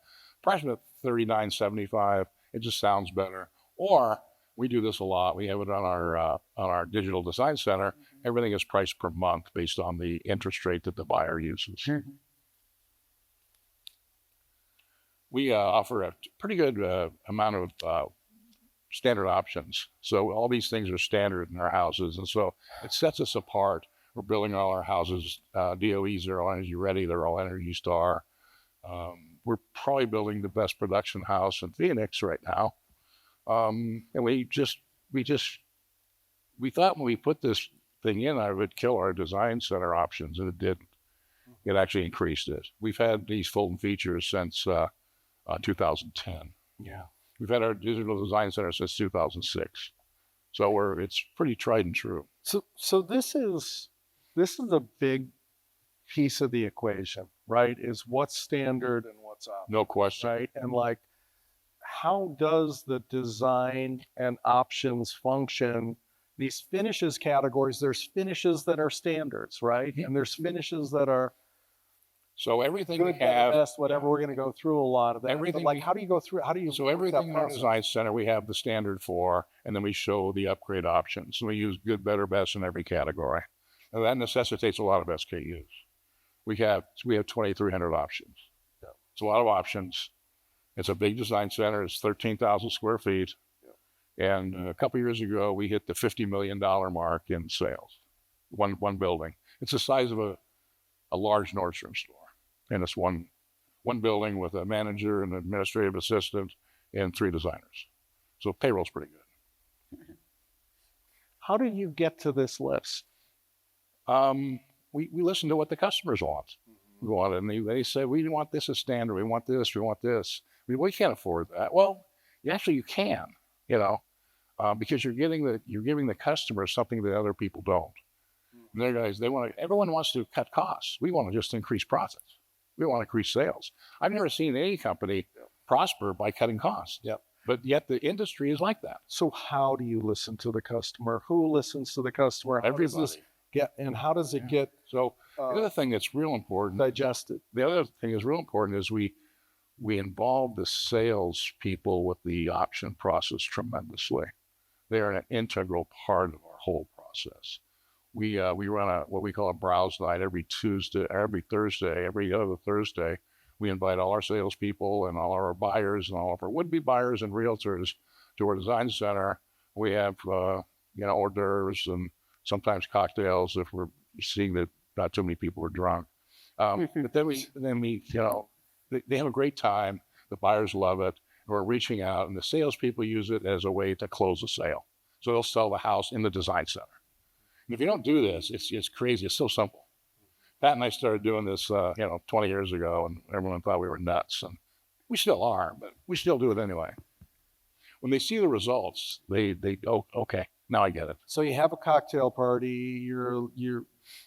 Speaker 5: price at $39.75. It just sounds better. Or we do this a lot. We have it on our digital design center. Everything is priced per month based on the interest rate that the buyer uses. We offer a pretty good amount of standard options. So all these things are standard in our houses, and so it sets us apart. We're building all our houses DOE Zero Energy Ready. They're all Energy Star. We're probably building the best production house in Phoenix right now. And we thought when we put this thing in, I would kill our design center options, and it didn't. It actually increased it. We've had these Fulton features since 2010.
Speaker 1: yeah.
Speaker 5: We've had our digital design center since 2006. So it's pretty tried and true.
Speaker 1: So this is a big piece of the equation, right? Is what's standard and what's optional.
Speaker 5: No question.
Speaker 1: Right? And like, how does the design and options function? These finishes categories, there's finishes that are standards, right? And there's finishes that are
Speaker 5: so everything
Speaker 1: good,
Speaker 5: we have,
Speaker 1: best, whatever. We're going to go through a lot of that.
Speaker 5: Everything
Speaker 1: but like, how do you go through? How do you?
Speaker 5: So everything in our design center, we have the standard for, and then we show the upgrade options. And we use good, better, best in every category. And that necessitates a lot of SKUs. We have 2,300 options.
Speaker 1: Yeah.
Speaker 5: It's a lot of options. It's a big design center. It's 13,000 square feet. Yeah. And a couple of years ago, we hit the $50 million mark in sales. One building. It's the size of a large Nordstrom store. And it's one building with a manager and an administrative assistant and 3 designers. So payroll's pretty good.
Speaker 1: How do you get to this list?
Speaker 5: We listen to what the customers want. We want it, and they say, we want this as standard. We want this. We want this. I mean, we can't afford that. Well, actually, you can. Because you're giving the customer something that other people don't. And their guys, everyone wants to cut costs. We want to just increase profits. We want to increase sales. I've never seen any company prosper by cutting costs.
Speaker 1: Yep.
Speaker 5: But yet the industry is like that.
Speaker 1: So how do you listen to the customer? Who listens to the customer?
Speaker 5: Everybody.
Speaker 1: How does it get
Speaker 5: So the other thing that's real important,
Speaker 1: digested?
Speaker 5: the other thing that's real important is we involve the sales people with the option process tremendously. They are an integral part of our whole process. We run what we call a browse night every Thursday, every other Thursday. We invite all our salespeople and all our buyers and all of our would-be buyers and realtors to our design center. We have hors d'oeuvres and sometimes cocktails if we're seeing that not too many people are drunk. But then we they have a great time. The buyers love it. We're reaching out, and the salespeople use it as a way to close a sale. So they'll sell the house in the design center. And if you don't do this, it's crazy. It's so simple. Pat and I started doing this, 20 years ago, and everyone thought we were nuts, and we still are, but we still do it anyway. When they see the results, they okay, now I get it.
Speaker 1: So you have a cocktail party. You're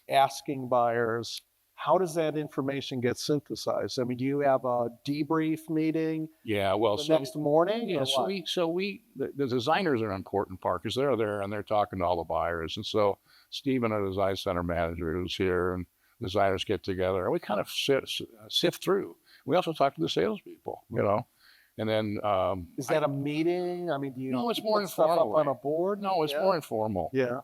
Speaker 1: asking buyers, how does that information get synthesized? I mean, do you have a debrief meeting
Speaker 5: Yeah, well,
Speaker 1: the
Speaker 5: so
Speaker 1: next morning?
Speaker 5: yeah,
Speaker 1: or
Speaker 5: so
Speaker 1: what?
Speaker 5: the designers are an important part because they're there and they're talking to all the buyers. And so Stephen, our design center manager, who's here, and designers get together and we kind of sift through. We also talk to the salespeople, you know, and then
Speaker 1: Is that a meeting? I mean, do you
Speaker 5: no, it's more
Speaker 1: put stuff
Speaker 5: informal.
Speaker 1: up on a board?
Speaker 5: No, it's
Speaker 1: Yeah.
Speaker 5: more informal.
Speaker 1: Yeah.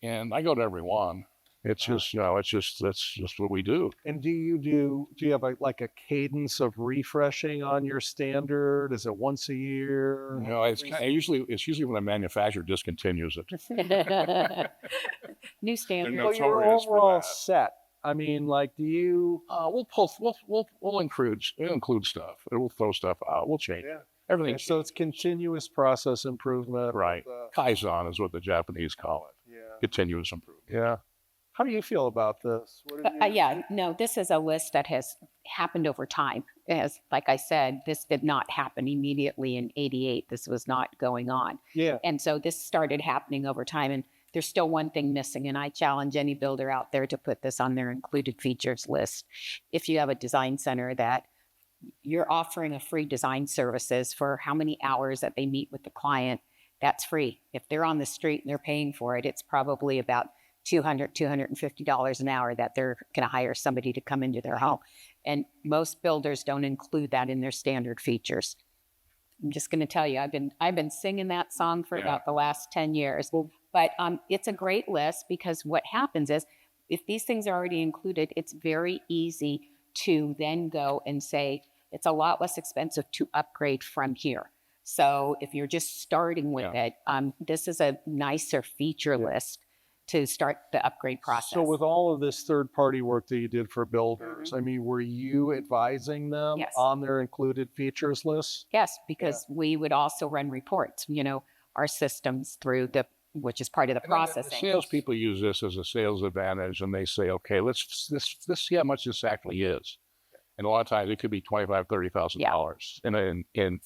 Speaker 5: And I go to every one. It's just, you know, that's just what we do.
Speaker 1: And do you have like a cadence of refreshing on your standard? Is it once a year?
Speaker 5: You know, it's usually when a manufacturer discontinues it.
Speaker 3: New standard.
Speaker 5: No.
Speaker 1: So your
Speaker 5: notorious for
Speaker 1: overall
Speaker 5: that.
Speaker 1: set. I mean, like, do you?
Speaker 5: We'll include stuff. We'll throw stuff out. We'll change it. Everything.
Speaker 1: Okay, so it's continuous process improvement.
Speaker 5: Right.
Speaker 1: with,
Speaker 5: Kaizen is what the Japanese call it.
Speaker 1: yeah.
Speaker 5: Continuous improvement.
Speaker 1: Yeah. How do you feel about this? What have you-
Speaker 3: Yeah, no, this is a list that has happened over time. As like I said, this did not happen immediately in '88. This was not going on.
Speaker 1: Yeah.
Speaker 3: And so this started happening over time. And there's still one thing missing. And I challenge any builder out there to put this on their included features list. If you have a design center that you're offering a free design services for how many hours that they meet with the client, that's free. If they're on the street and they're paying for it, it's probably about $250 an hour that they're going to hire somebody to come into their home. And most builders don't include that in their standard features. I'm just going to tell you, I've been singing that song for about the last 10 years. But it's a great list because what happens is if these things are already included, it's very easy to then go and say, it's a lot less expensive to upgrade from here. So if you're just starting with it, this is a nicer feature list to start the upgrade process.
Speaker 1: So with all of this third-party work that you did for builders, I mean, were you advising them
Speaker 3: Yes.
Speaker 1: on their included features list?
Speaker 3: Yes, because we would also run reports, our systems through which is part of the
Speaker 5: The
Speaker 3: processing.
Speaker 5: salespeople use this as a sales advantage, and they say, "Okay, let's see how much this actually is." And a lot of times it could be $25,000, $30,000 in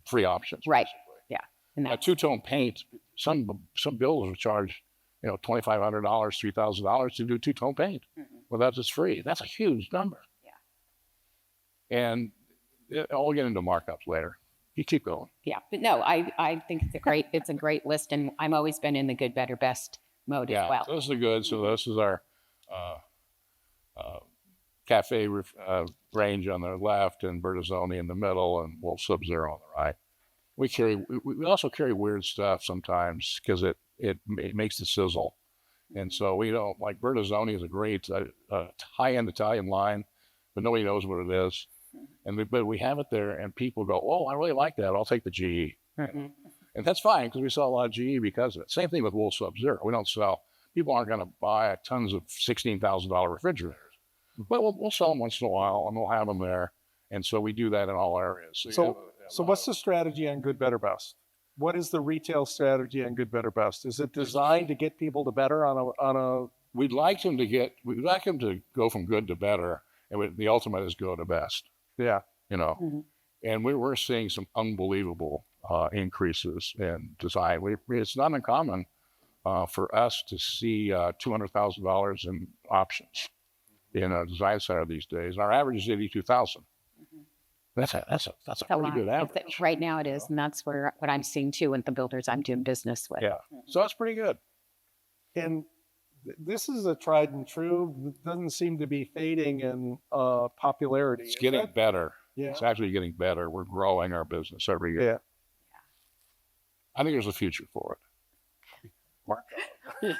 Speaker 5: free options.
Speaker 3: Right.
Speaker 5: Basically.
Speaker 3: Yeah. And
Speaker 5: A
Speaker 3: that's,
Speaker 5: two-tone paint. Some builders will charge, $2,500, $3,000 to do two-tone paint. Well, that's just free. That's a huge number.
Speaker 3: Yeah.
Speaker 5: And I'll get into markups later. You keep going.
Speaker 3: yeah. But no, I think it's a great list. And I'm always been in the good, better, best mode as well.
Speaker 5: So this is good. So this is our cafe range on the left, and Bertazzoni in the middle, and Wolf Sub-Zero on the right. We also carry weird stuff sometimes because it makes the sizzle. And so we don't, like Bertazzoni is a great high-end Italian line, but nobody knows what it is. But we have it there, and people go, "Oh, I really like that. I'll take the GE."
Speaker 3: Mhm.
Speaker 5: And that's fine because we sell a lot of GE because of it. Same thing with Wolf Sub-Zero. We don't sell. People aren't going to buy tons of $16,000 refrigerators, but we'll sell them once in a while, and we'll have them there. And so we do that in all areas.
Speaker 1: So what's the strategy on good, better, best? What is the retail strategy on good, better, best? Is it designed to get people to better on
Speaker 5: We'd like them to go from good to better, and the ultimate is go to best.
Speaker 1: yeah.
Speaker 5: And we're seeing some unbelievable increases in design. It's not uncommon for us to see $200,000 in options in a design center these days. Our average is $82,000. That's a pretty good average.
Speaker 3: Right now it is. And that's what I'm seeing too with the builders I'm doing business with.
Speaker 5: Yeah, so that's pretty good.
Speaker 1: And this is a tried and true. It doesn't seem to be fading in popularity.
Speaker 5: It's
Speaker 1: is
Speaker 5: getting
Speaker 1: it?
Speaker 5: better.
Speaker 1: Yeah.
Speaker 5: It's actually getting better. We're growing our business every year.
Speaker 1: Yeah.
Speaker 5: I think there's a future for it.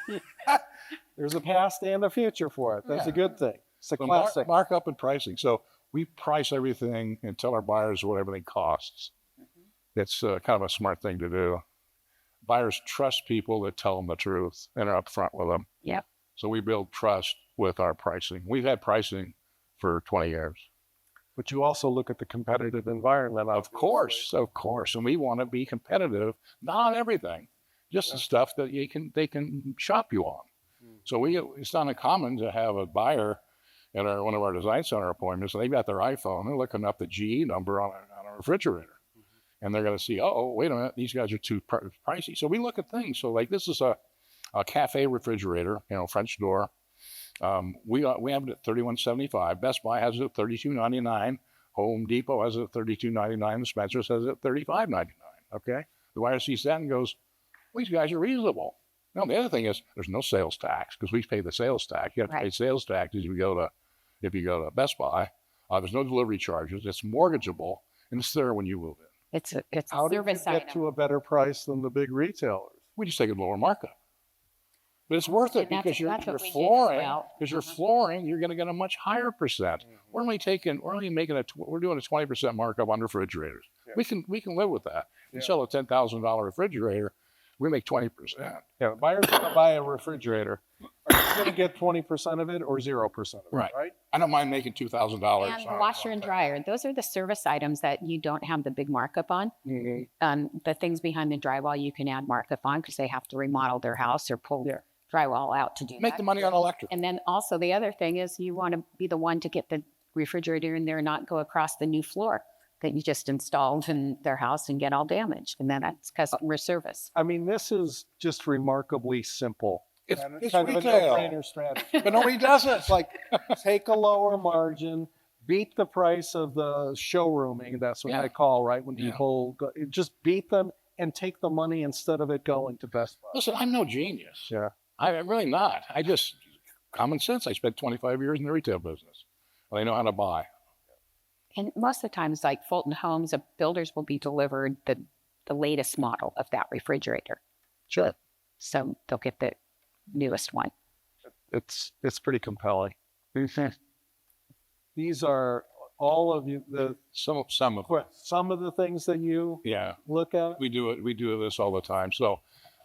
Speaker 1: There's a past and a future for it. That's a good thing. It's a
Speaker 5: So
Speaker 1: classic.
Speaker 5: markup and pricing. So we price everything and tell our buyers what everything costs. It's kind of a smart thing to do. Buyers trust people that tell them the truth and are upfront with them.
Speaker 3: Yep.
Speaker 5: So we build trust with our pricing. We've had pricing for 20 years.
Speaker 1: But you also look at the competitive environment.
Speaker 5: Of course. And we want to be competitive, not on everything, just the stuff that they can shop you on. So it's not uncommon to have a buyer at one of our design center appointments, and they've got their iPhone, they're looking up the GE number on a refrigerator. And they're going to see, oh, wait a minute, these guys are too pricey. So we look at things. So like this is a cafe refrigerator, French door. We have it at $31.75. Best Buy has it at $32.99. Home Depot has it at $32.99. Spencer's has it at $35.99. Okay, the buyer sees that and goes, "Well, these guys are reasonable." Now the other thing is there's no sales tax because we pay the sales tax. You have to pay sales tax if you go to Best Buy. There's no delivery charges. It's mortgageable and it's there when you move in.
Speaker 3: It's a
Speaker 1: How do you
Speaker 3: service
Speaker 1: get
Speaker 3: item.
Speaker 1: to a better price than the big retailers?
Speaker 5: We just take a lower markup. But it's worth it
Speaker 3: And
Speaker 5: because you're
Speaker 3: that's what we did as
Speaker 5: flooring.
Speaker 3: well.
Speaker 5: Because you're flooring, you're going to get a much higher percent. We're doing a 20% markup on refrigerators.
Speaker 1: Yeah.
Speaker 5: We can live with that. You
Speaker 1: Yeah.
Speaker 5: sell a $10,000 refrigerator, we make 20%.
Speaker 1: Yeah, the buyer's going to buy a refrigerator. Are you going to get 20% of it or 0% of it?
Speaker 5: Right.
Speaker 1: Right.
Speaker 5: I don't mind making $2,000.
Speaker 3: And the washer and dryer. Those are the service items that you don't have the big markup on. The things behind the drywall you can add markup on because they have to remodel their house or pull their drywall out to do
Speaker 5: Make
Speaker 3: that.
Speaker 5: the money on electric.
Speaker 3: And then also the other thing is you want to be the one to get the refrigerator in there and not go across the new floor that you just installed in their house and get all damaged. And then that's customer service.
Speaker 1: I mean, this is just remarkably simple.
Speaker 5: It's
Speaker 1: And
Speaker 5: it's
Speaker 1: kind of a
Speaker 5: retail,
Speaker 1: no-brainer strategy.
Speaker 5: but nobody does it.
Speaker 1: It's like take a lower margin, beat the price of the showrooming. That's what
Speaker 5: Yeah.
Speaker 1: they call, right? When
Speaker 5: Yeah.
Speaker 1: people go, just beat them and take the money instead of it going to Best Buy.
Speaker 5: Listen, I'm no genius.
Speaker 1: Yeah.
Speaker 5: I'm really not. I just, common sense. I spent 25 years in the retail business. Well, I know how to buy.
Speaker 3: And most of the times, like Fulton Homes, the builders will be delivered the latest model of that refrigerator.
Speaker 1: Sure.
Speaker 3: So they'll get the newest one.
Speaker 1: It's pretty compelling. These are all of you,
Speaker 5: Some of
Speaker 1: some of the things that you
Speaker 5: yeah.
Speaker 1: look at.
Speaker 5: We do this all the time. So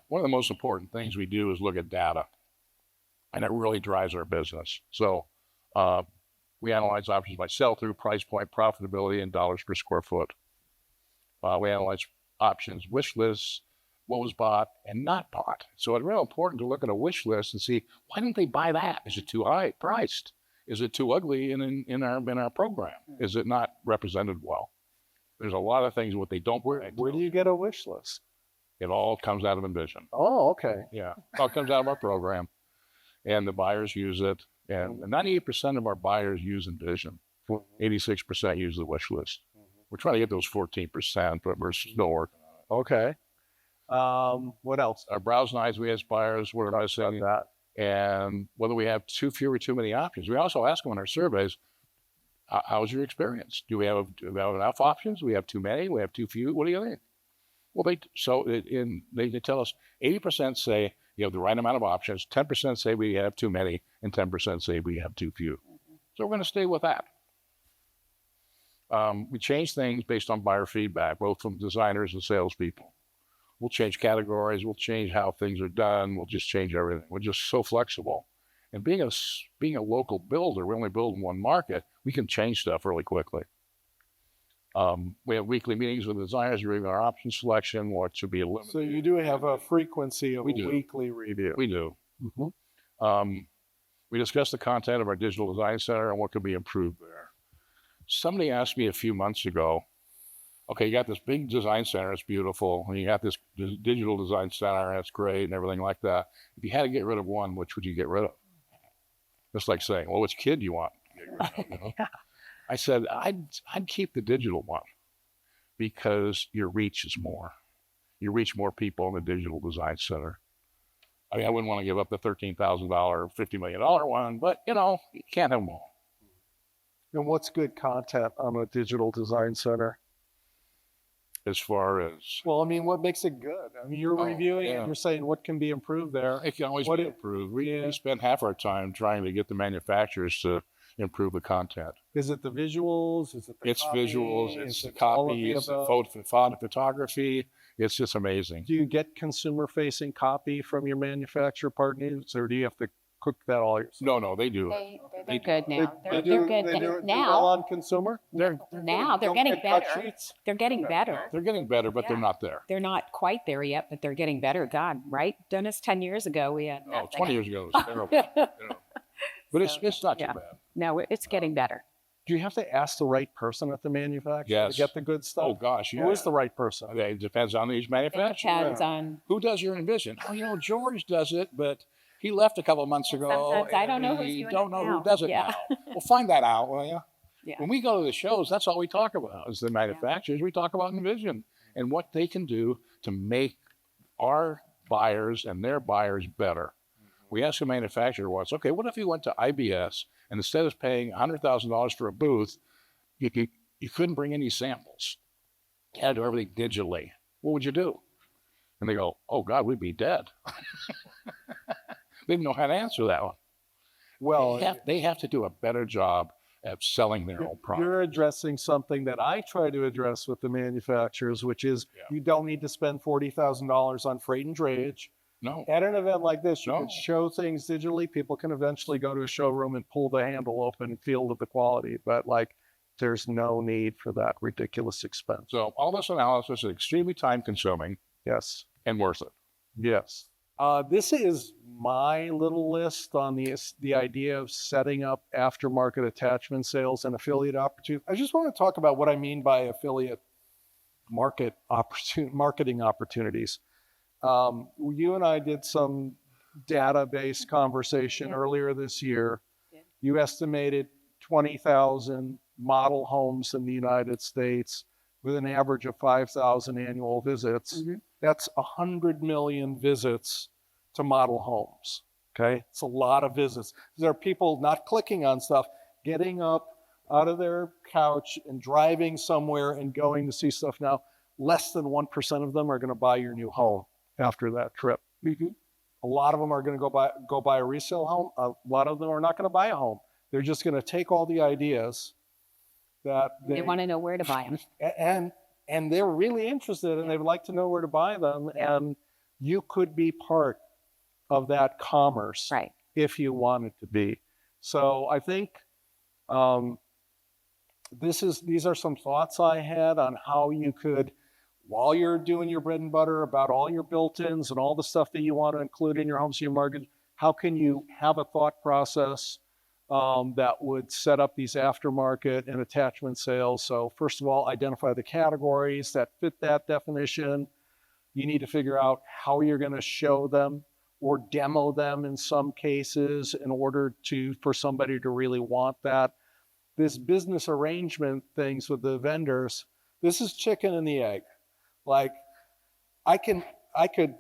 Speaker 5: one of the most important things we do is look at data, and it really drives our business. So we analyze options by sell-through, price point, profitability, and dollars per square foot. We analyze options, wish lists, what was bought and not bought. So it's real important to look at a wish list and see, why didn't they buy that? Is it too high priced? Is it too ugly in our program? Is it not represented well? There's a lot of things what they don't.
Speaker 1: Where do you get a wish list?
Speaker 5: It all comes out of Envision.
Speaker 1: Oh, okay.
Speaker 5: Yeah, it all comes out of our program, and the buyers use it. And 98% of our buyers use Envision. 86% use the wish list. We're trying to get those 14%, but we're still working on it.
Speaker 1: Okay. What else?
Speaker 5: Our browse nights, we ask buyers what are they
Speaker 1: About
Speaker 5: saying,
Speaker 1: that.
Speaker 5: and whether we have too few or too many options. We also ask them in our surveys, how's your experience? Do we have enough options? Do we have too many? We have too few? What do you think? Well, they tell us 80% say you have the right amount of options, 10% say we have too many, and 10% say we have too few. So we're going to stay with that. We change things based on buyer feedback, both from designers and salespeople. We'll change categories. We'll change how things are done. We'll just change everything. We're just so flexible. And being a local builder, we only build in one market, we can change stuff really quickly. We have weekly meetings with designers, reviewing our option selection, what should be eliminated.
Speaker 1: So you do have a frequency of
Speaker 5: We
Speaker 1: a
Speaker 5: do.
Speaker 1: weekly review.
Speaker 5: We do. We discuss the content of our digital design center and what could be improved there. Somebody asked me a few months ago, okay, you got this big design center, it's beautiful, and you got this digital design center, that's great, and everything like that. If you had to get rid of one, which would you get rid of? Just like saying, well, which kid do you want to get rid of? You know? I said, I'd keep the digital one because your reach is more. You reach more people in the digital design center. I mean, I wouldn't want to give up the $13,000, $50 million one, but you can't have them all.
Speaker 1: And what's good content on a digital design center?
Speaker 5: As far as
Speaker 1: Well, I mean, what makes it good? I mean, you're reviewing it,
Speaker 5: yeah.
Speaker 1: and you're saying what can be improved there.
Speaker 5: it can always
Speaker 1: What
Speaker 5: be
Speaker 1: it-
Speaker 5: improved. We
Speaker 1: yeah.
Speaker 5: spend half our time trying to get the manufacturers to improve the content.
Speaker 1: Is it the visuals? Is it the
Speaker 5: It's
Speaker 1: copy?
Speaker 5: visuals, it's
Speaker 1: Is
Speaker 5: the
Speaker 1: it all of
Speaker 5: copy, it's the
Speaker 1: above?
Speaker 5: photography. It's just amazing.
Speaker 1: Do you get consumer-facing copy from your manufacturer partners, or do you have to cook that all yourself?
Speaker 5: No, they do it.
Speaker 3: They're good now.
Speaker 1: They
Speaker 3: They're
Speaker 1: do
Speaker 3: good
Speaker 1: well
Speaker 3: now.
Speaker 1: on consumer.
Speaker 5: They're
Speaker 3: Now they're
Speaker 1: Don't
Speaker 3: getting
Speaker 1: get cut
Speaker 3: better.
Speaker 1: sheets?
Speaker 3: They're getting better.
Speaker 5: getting better, but they're not there.
Speaker 3: They're not quite there yet, but they're getting better. God, right? Dennis, 10 years ago, we had
Speaker 5: Oh,
Speaker 3: nothing.
Speaker 5: 20 years ago, it was terrible. But it's not too
Speaker 3: yeah.
Speaker 5: bad.
Speaker 3: No, it's getting better.
Speaker 1: Do you have to ask the right person at the manufacturer
Speaker 5: Yes.
Speaker 1: to get the good stuff?
Speaker 5: Oh, gosh, yeah.
Speaker 1: Who is the right person?
Speaker 5: It depends on each
Speaker 3: It
Speaker 5: manufacturer.
Speaker 3: depends on
Speaker 5: Who does your Envision? Oh, George does it, but He left a couple of months ago.
Speaker 3: Sometimes I don't know
Speaker 5: and
Speaker 3: who's
Speaker 5: we
Speaker 3: doing
Speaker 5: don't
Speaker 3: it
Speaker 5: know
Speaker 3: now.
Speaker 5: who does it
Speaker 3: Yeah.
Speaker 5: now. Well, find that out, will you?
Speaker 3: Yeah.
Speaker 5: When we go to the shows, that's all we talk about is the manufacturers. We talk about Envision and what they can do to make our buyers and their buyers better. We ask a manufacturer once, okay, what if you went to IBS and instead of paying $100,000 for a booth, you couldn't bring any samples? You had to do everything digitally. What would you do? And they go, oh God, we'd be dead. They didn't know how to answer that one.
Speaker 1: Well,
Speaker 5: They have to do a better job at selling their own product.
Speaker 1: you're addressing something that I try to address with the manufacturers, which is you don't need to spend $40,000 on freight and drayage.
Speaker 5: No,
Speaker 1: At an event like this, you
Speaker 5: No.
Speaker 1: can show things digitally. People can eventually go to a showroom and pull the handle open and feel the quality, but like there's no need for that ridiculous expense.
Speaker 5: so all this analysis is extremely time consuming
Speaker 1: Yes.
Speaker 5: and worth it.
Speaker 1: Yes. This is my little list on the idea of setting up aftermarket attachment sales and affiliate opportunities. I just want to talk about what I mean by affiliate marketing opportunities. You and I did some database conversation earlier this year. You estimated 20,000 model homes in the United States with an average of 5,000 annual visits. That's 100 million visits to model homes. Okay, it's a lot of visits. There are people not clicking on stuff, getting up out of their couch and driving somewhere and going to see stuff. Now, less than 1% of them are going to buy your new home after that trip. A lot of them are going to go buy a resale home. A lot of them are not going to buy a home. They're just going to take all the ideas that
Speaker 3: They want to know where to buy them.
Speaker 1: and they're really interested and they'd like to know where to buy them. And you could be part of that commerce
Speaker 3: Right.
Speaker 1: if you wanted to be. So I think these are some thoughts I had on how you could, while you're doing your bread and butter about all your built-ins and all the stuff that you want to include in your home, so your market, how can you have a thought process that would set up these aftermarket and attachment sales? So first of all, identify the categories that fit that definition. You need to figure out how you're going to show them or demo them in some cases in order for somebody to really want that. This business arrangement things with the vendors, this is chicken and the egg. Like I could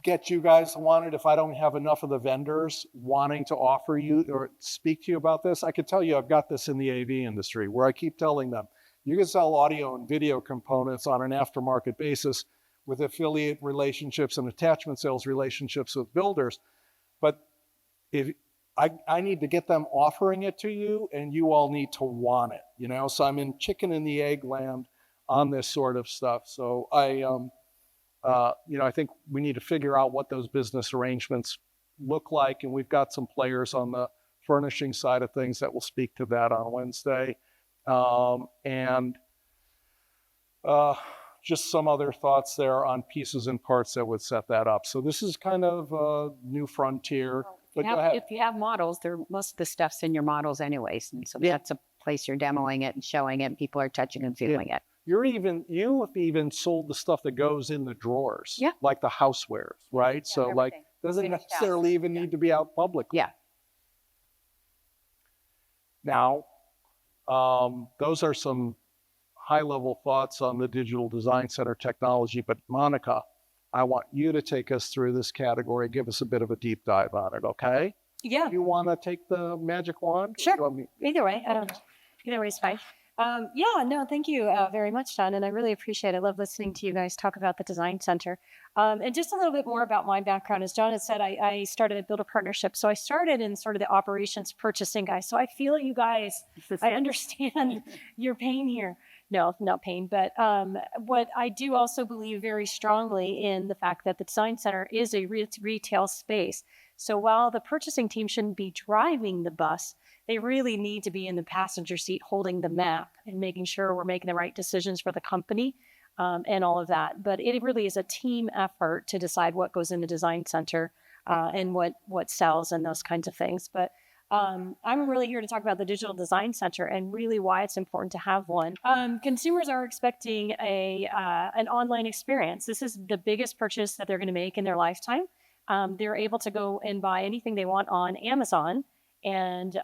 Speaker 1: get you guys to want it if I don't have enough of the vendors wanting to offer you or speak to you about this. I could tell you I've got this in the AV industry where I keep telling them, you can sell audio and video components on an aftermarket basis with affiliate relationships and attachment sales relationships with builders. But if I need to get them offering it to you and you all need to want it, you know? So I'm in chicken and the egg land on this sort of stuff. So I think we need to figure out what those business arrangements look like. And we've got some players on the furnishing side of things that will speak to that on Wednesday. Just some other thoughts there on pieces and parts that would set that up. So this is kind of a new frontier. But go ahead.
Speaker 3: If you have models, most of the stuff's in your models anyways. And so that's a place you're demoing it and showing it, and people are touching and feeling it.
Speaker 1: You have even sold the stuff that goes in the drawers, like the housewares, right? So like, doesn't necessarily even need to be out publicly.
Speaker 3: Yeah.
Speaker 1: Now, those are some high-level thoughts on the Digital Design Center technology, but Monica, I want you to take us through this category, give us a bit of a deep dive on it, okay?
Speaker 4: Yeah.
Speaker 1: You want to take the magic wand?
Speaker 4: Sure.
Speaker 1: You want me-
Speaker 4: Either way, I don't know. Either way is fine. No, thank you very much, John. And I really appreciate it. I love listening to you guys talk about the design center. And just a little bit more about my background. As John had said, I started at Builder Partnership. So I started in sort of the operations purchasing guys. So I feel you guys, I understand your pain here. No, not pain, but what I do also believe very strongly in the fact that the design center is a retail space. So while the purchasing team shouldn't be driving the bus, they really need to be in the passenger seat holding the map and making sure we're making the right decisions for the company and all of that. But it really is a team effort to decide what goes in the design center and what sells and those kinds of things. But I'm really here to talk about the Digital Design Center and really why it's important to have one. Consumers are expecting an online experience. This is the biggest purchase that they're going to make in their lifetime. they're able to go and buy anything they want on Amazon. And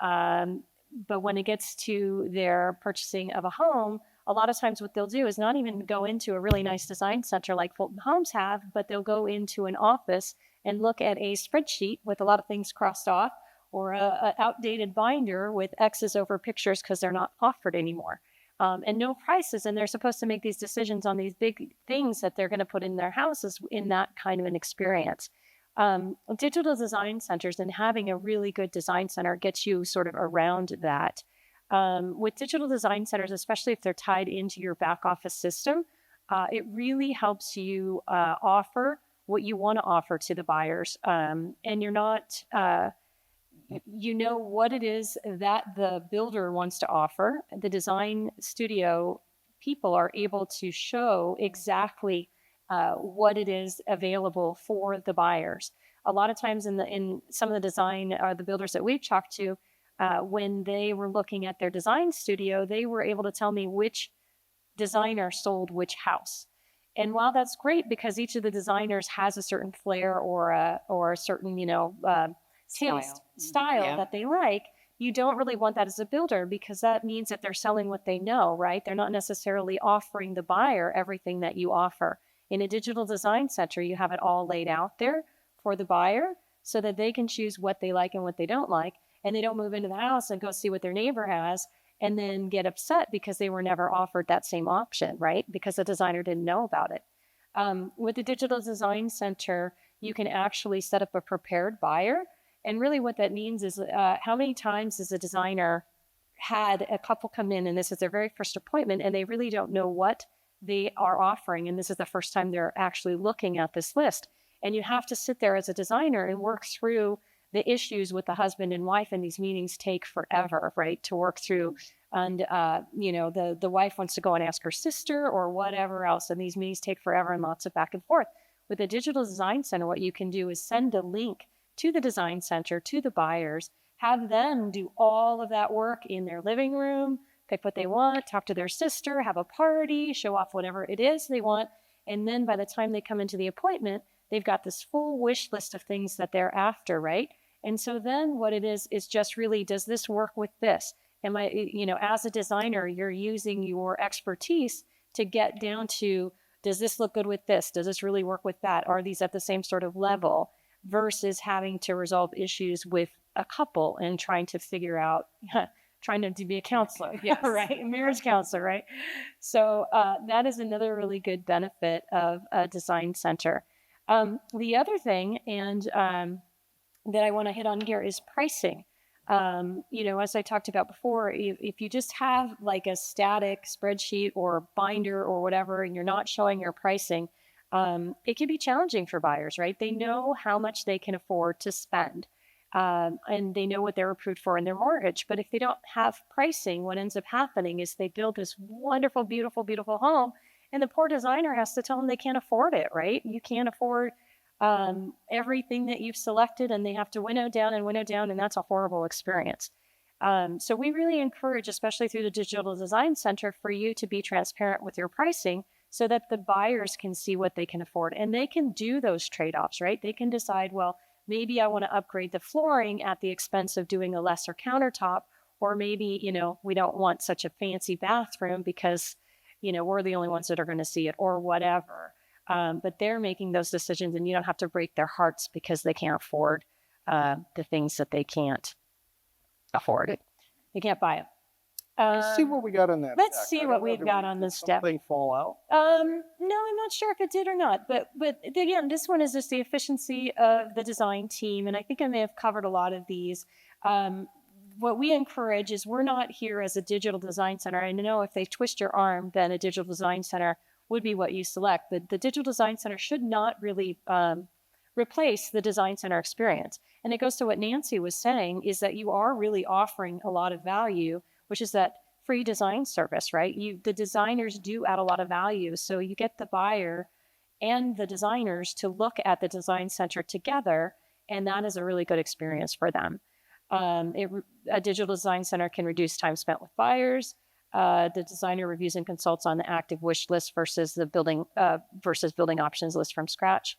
Speaker 4: but when it gets to their purchasing of a home, a lot of times what they'll do is not even go into a really nice design center like Fulton Homes have, but they'll go into an office and look at a spreadsheet with a lot of things crossed off, or a outdated binder with X's over pictures because they're not offered anymore. And no prices. And they're supposed to make these decisions on these big things that they're going to put in their houses in that kind of an experience. Digital design centers and having a really good design center gets you sort of around that. With digital design centers, especially if they're tied into your back office system, it really helps you offer what you want to offer to the buyers. And you're not, you know what it is that the builder wants to offer. The design studio people are able to show exactly what it is available for the buyers. A lot of times in some of the design, the builders that we've talked to, when they were looking at their design studio, they were able to tell me which designer sold which house. And while that's great because each of the designers has a certain flair or a certain, style that they like, you don't really want that as a builder because that means that they're selling what they know, right? They're not necessarily offering the buyer everything that you offer. In a digital design center, you have it all laid out there for the buyer so that they can choose what they like and what they don't like. And they don't move into the house and go see what their neighbor has and then get upset because they were never offered that same option, right? Because the designer didn't know about it. With the digital design center, you can actually set up a prepared buyer. And really what that means is how many times has a designer had a couple come in and this is their very first appointment and they really don't know what they are offering. And this is the first time they're actually looking at this list. And you have to sit there as a designer and work through the issues with the husband and wife, and these meetings take forever, right, to work through. And, the wife wants to go and ask her sister or whatever else, and these meetings take forever and lots of back and forth. With a digital design center, what you can do is send a link to the design center, to the buyers, have them do all of that work in their living room, pick what they want, talk to their sister, have a party, show off whatever it is they want. And then by the time they come into the appointment, they've got this full wish list of things that they're after, right? And so then what it is just really, does this work with this? Am I, as a designer, you're using your expertise to get down to, does this look good with this? Does this really work with that? Are these at the same sort of level? Versus having to resolve issues with a couple and trying to figure out, trying to be a counselor,
Speaker 3: Yes.
Speaker 4: right? A marriage counselor, right? So that is another really good benefit of a design center. The other thing, and that I want to hit on here is pricing. As I talked about before, if you just have like a static spreadsheet or binder or whatever, and you're not showing your pricing, it can be challenging for buyers, right? They know how much they can afford to spend, and they know what they're approved for in their mortgage. But if they don't have pricing, what ends up happening is they build this wonderful, beautiful, beautiful home, and the poor designer has to tell them they can't afford it, right? You can't afford everything that you've selected, and they have to winnow down, and that's a horrible experience. So we really encourage, especially through the Digital Design Center, for you to be transparent with your pricing so that the buyers can see what they can afford, and they can do those trade-offs, right? They can decide, well, maybe I want to upgrade the flooring at the expense of doing a lesser countertop, or maybe, we don't want such a fancy bathroom because, we're the only ones that are going to see it, or whatever. But they're making those decisions, and you don't have to break their hearts because they can't afford the things that they can't afford it. They can't buy it.
Speaker 1: Let's see what we got on that.
Speaker 4: Let's
Speaker 1: deck.
Speaker 4: see
Speaker 1: I don't
Speaker 4: what
Speaker 1: know,
Speaker 4: we've
Speaker 1: did
Speaker 4: got on this step.
Speaker 1: Something fall out.
Speaker 4: No, I'm not sure if it did or not. But again, this one is just the efficiency of the design team, and I think I may have covered a lot of these. What we encourage is we're not here as a digital design center. I know if they twist your arm, then a digital design center would be what you select. The digital design center should not really replace the design center experience. And it goes to what Nancy was saying, is that you are really offering a lot of value, which is that free design service, right? The designers do add a lot of value. So you get the buyer and the designers to look at the design center together, and that is a really good experience for them. A digital design center can reduce time spent with buyers. The designer reviews and consults on the active wish list versus the building options list from scratch.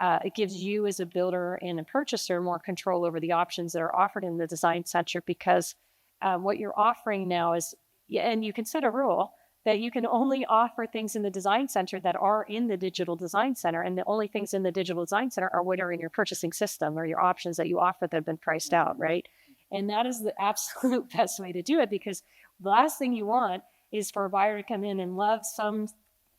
Speaker 4: It gives you as a builder and a purchaser more control over the options that are offered in the design center, because what you're offering now is, and you can set a rule that you can only offer things in the design center that are in the digital design center. And the only things in the digital design center are what are in your purchasing system or your options that you offer that have been priced out, right? And that is the absolute best way to do it, because the last thing you want is for a buyer to come in and love some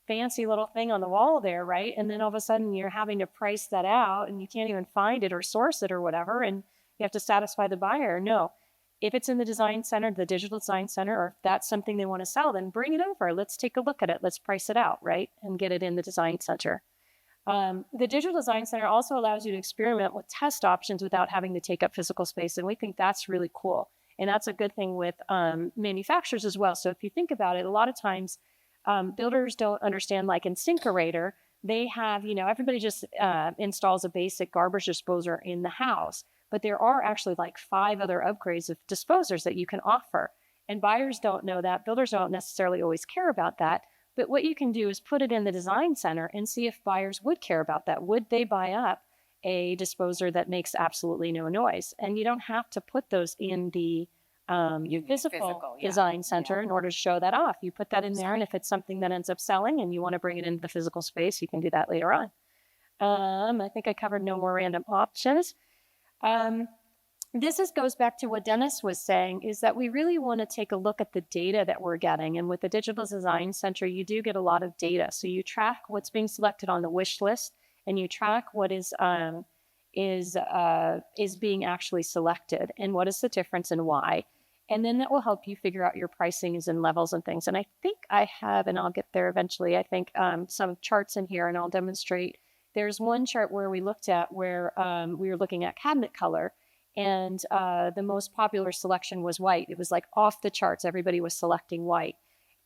Speaker 4: fancy little thing on the wall there, right? And then all of a sudden you're having to price that out and you can't even find it or source it or whatever, and you have to satisfy the buyer. No. If it's in the design center, the digital design center, or if that's something they want to sell, then bring it over. Let's take a look at it. Let's price it out, right? And get it in the design center. The digital design center also allows you to experiment with test options without having to take up physical space. And we think that's really cool. And that's a good thing with manufacturers as well. So if you think about it, a lot of times builders don't understand, like in Innovator, they have, everybody just installs a basic garbage disposer in the house. But there are actually like 5 other upgrades of disposers that you can offer. And buyers don't know that. Builders don't necessarily always care about that. But what you can do is put it in the design center and see if buyers would care about that. Would they buy up a disposer that makes absolutely no noise? And you don't have to put those in the physical design center in order to show that off. You put that in there, and if it's something that ends up selling and you want to bring it into the physical space, you can do that later on. I think I covered no more random options. This goes back to what Dennis was saying, is that we really want to take a look at the data that we're getting. And with the Digital Design Center, you do get a lot of data. So you track what's being selected on the wish list, and you track what is being actually selected, and what is the difference and why. And then that will help you figure out your pricings and levels and things. And I think I have, and I'll get there eventually, I think some charts in here, and I'll demonstrate. There's one chart where we looked at where we were looking at cabinet color, and the most popular selection was white. It was like off the charts. Everybody was selecting white.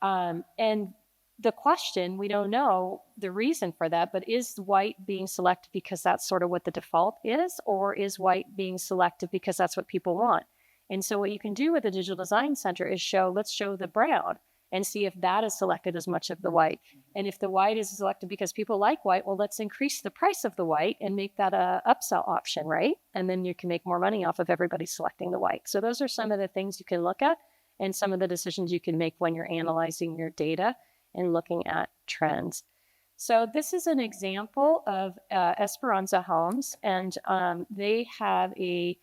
Speaker 4: And the question, we don't know the reason for that, but is white being selected because that's sort of what the default is, or is white being selected because that's what people want? And so what you can do with the Digital Design Center is let's show the brown and see if that is selected as much of the white. And if the white is selected because people like white, well, let's increase the price of the white and make that a upsell option, right? And then you can make more money off of everybody selecting the white. So those are some of the things you can look at, and some of the decisions you can make when you're analyzing your data and looking at trends. So this is an example of Esperanza Homes, and they have a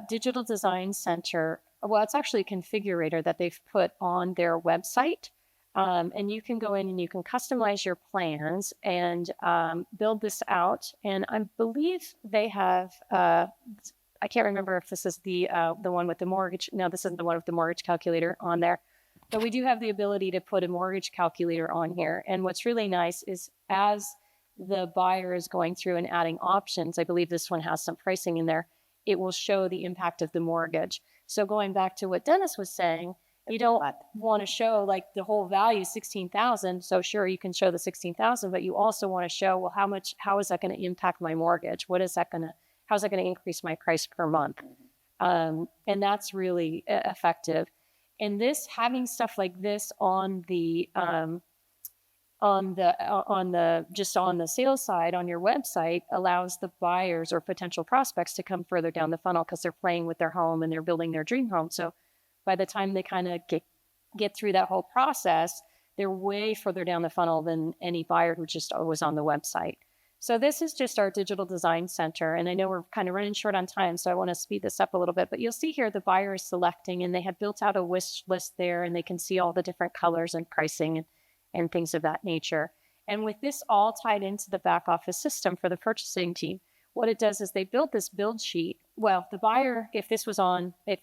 Speaker 4: digital design center. Well, it's actually a configurator that they've put on their website. And you can go in and you can customize your plans and build this out. And I believe they have, I can't remember if this is the one with the mortgage. No, this isn't the one with the mortgage calculator on there. But we do have the ability to put a mortgage calculator on here. And what's really nice is as the buyer is going through and adding options, I believe this one has some pricing in there, it will show the impact of the mortgage. So going back to what Dennis was saying, you don't want to show like the whole value, 16,000. So sure, you can show the 16,000, but you also want to show, well, how is that going to impact my mortgage? How's that going to increase my price per month? And that's really effective. And having stuff like this on the sales side on your website allows the buyers or potential prospects to come further down the funnel, because they're playing with their home and they're building their dream home. So by the time they kind of get through that whole process, they're way further down the funnel than any buyer who just was on the website. So this is just our digital design center. And I know we're kind of running short on time, so I want to speed this up a little bit. But you'll see here the buyer is selecting, and they have built out a wish list there, and they can see all the different colors and pricing and things of that nature. And with this all tied into the back office system for the purchasing team, what it does is they build this build sheet. Well, the buyer, if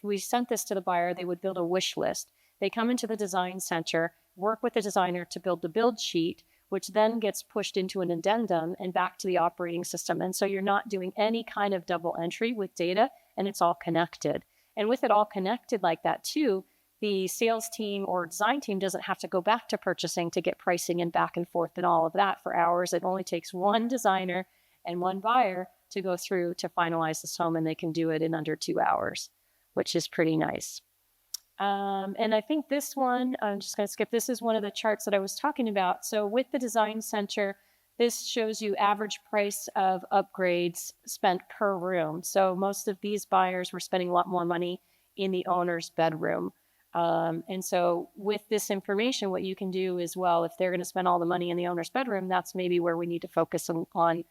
Speaker 4: we sent this to the buyer, they would build a wish list. They come into the design center, work with the designer to build the build sheet, which then gets pushed into an addendum and back to the operating system. And so you're not doing any kind of double entry with data, and it's all connected. And with it all connected like that too, the sales team or design team doesn't have to go back to purchasing to get pricing and back and forth and all of that for hours. It only takes one designer and one buyer to go through to finalize this home, and they can do it in under 2 hours, which is pretty nice. And I think this one, I'm just going to skip. This is one of the charts that I was talking about. So with the design center, This shows you average price of upgrades spent per room. So most of these buyers were spending a lot more money in the owner's bedroom. And so with this information, what you can do is, well, if they're going to spend all the money in the owner's bedroom, that's maybe where we need to focus on,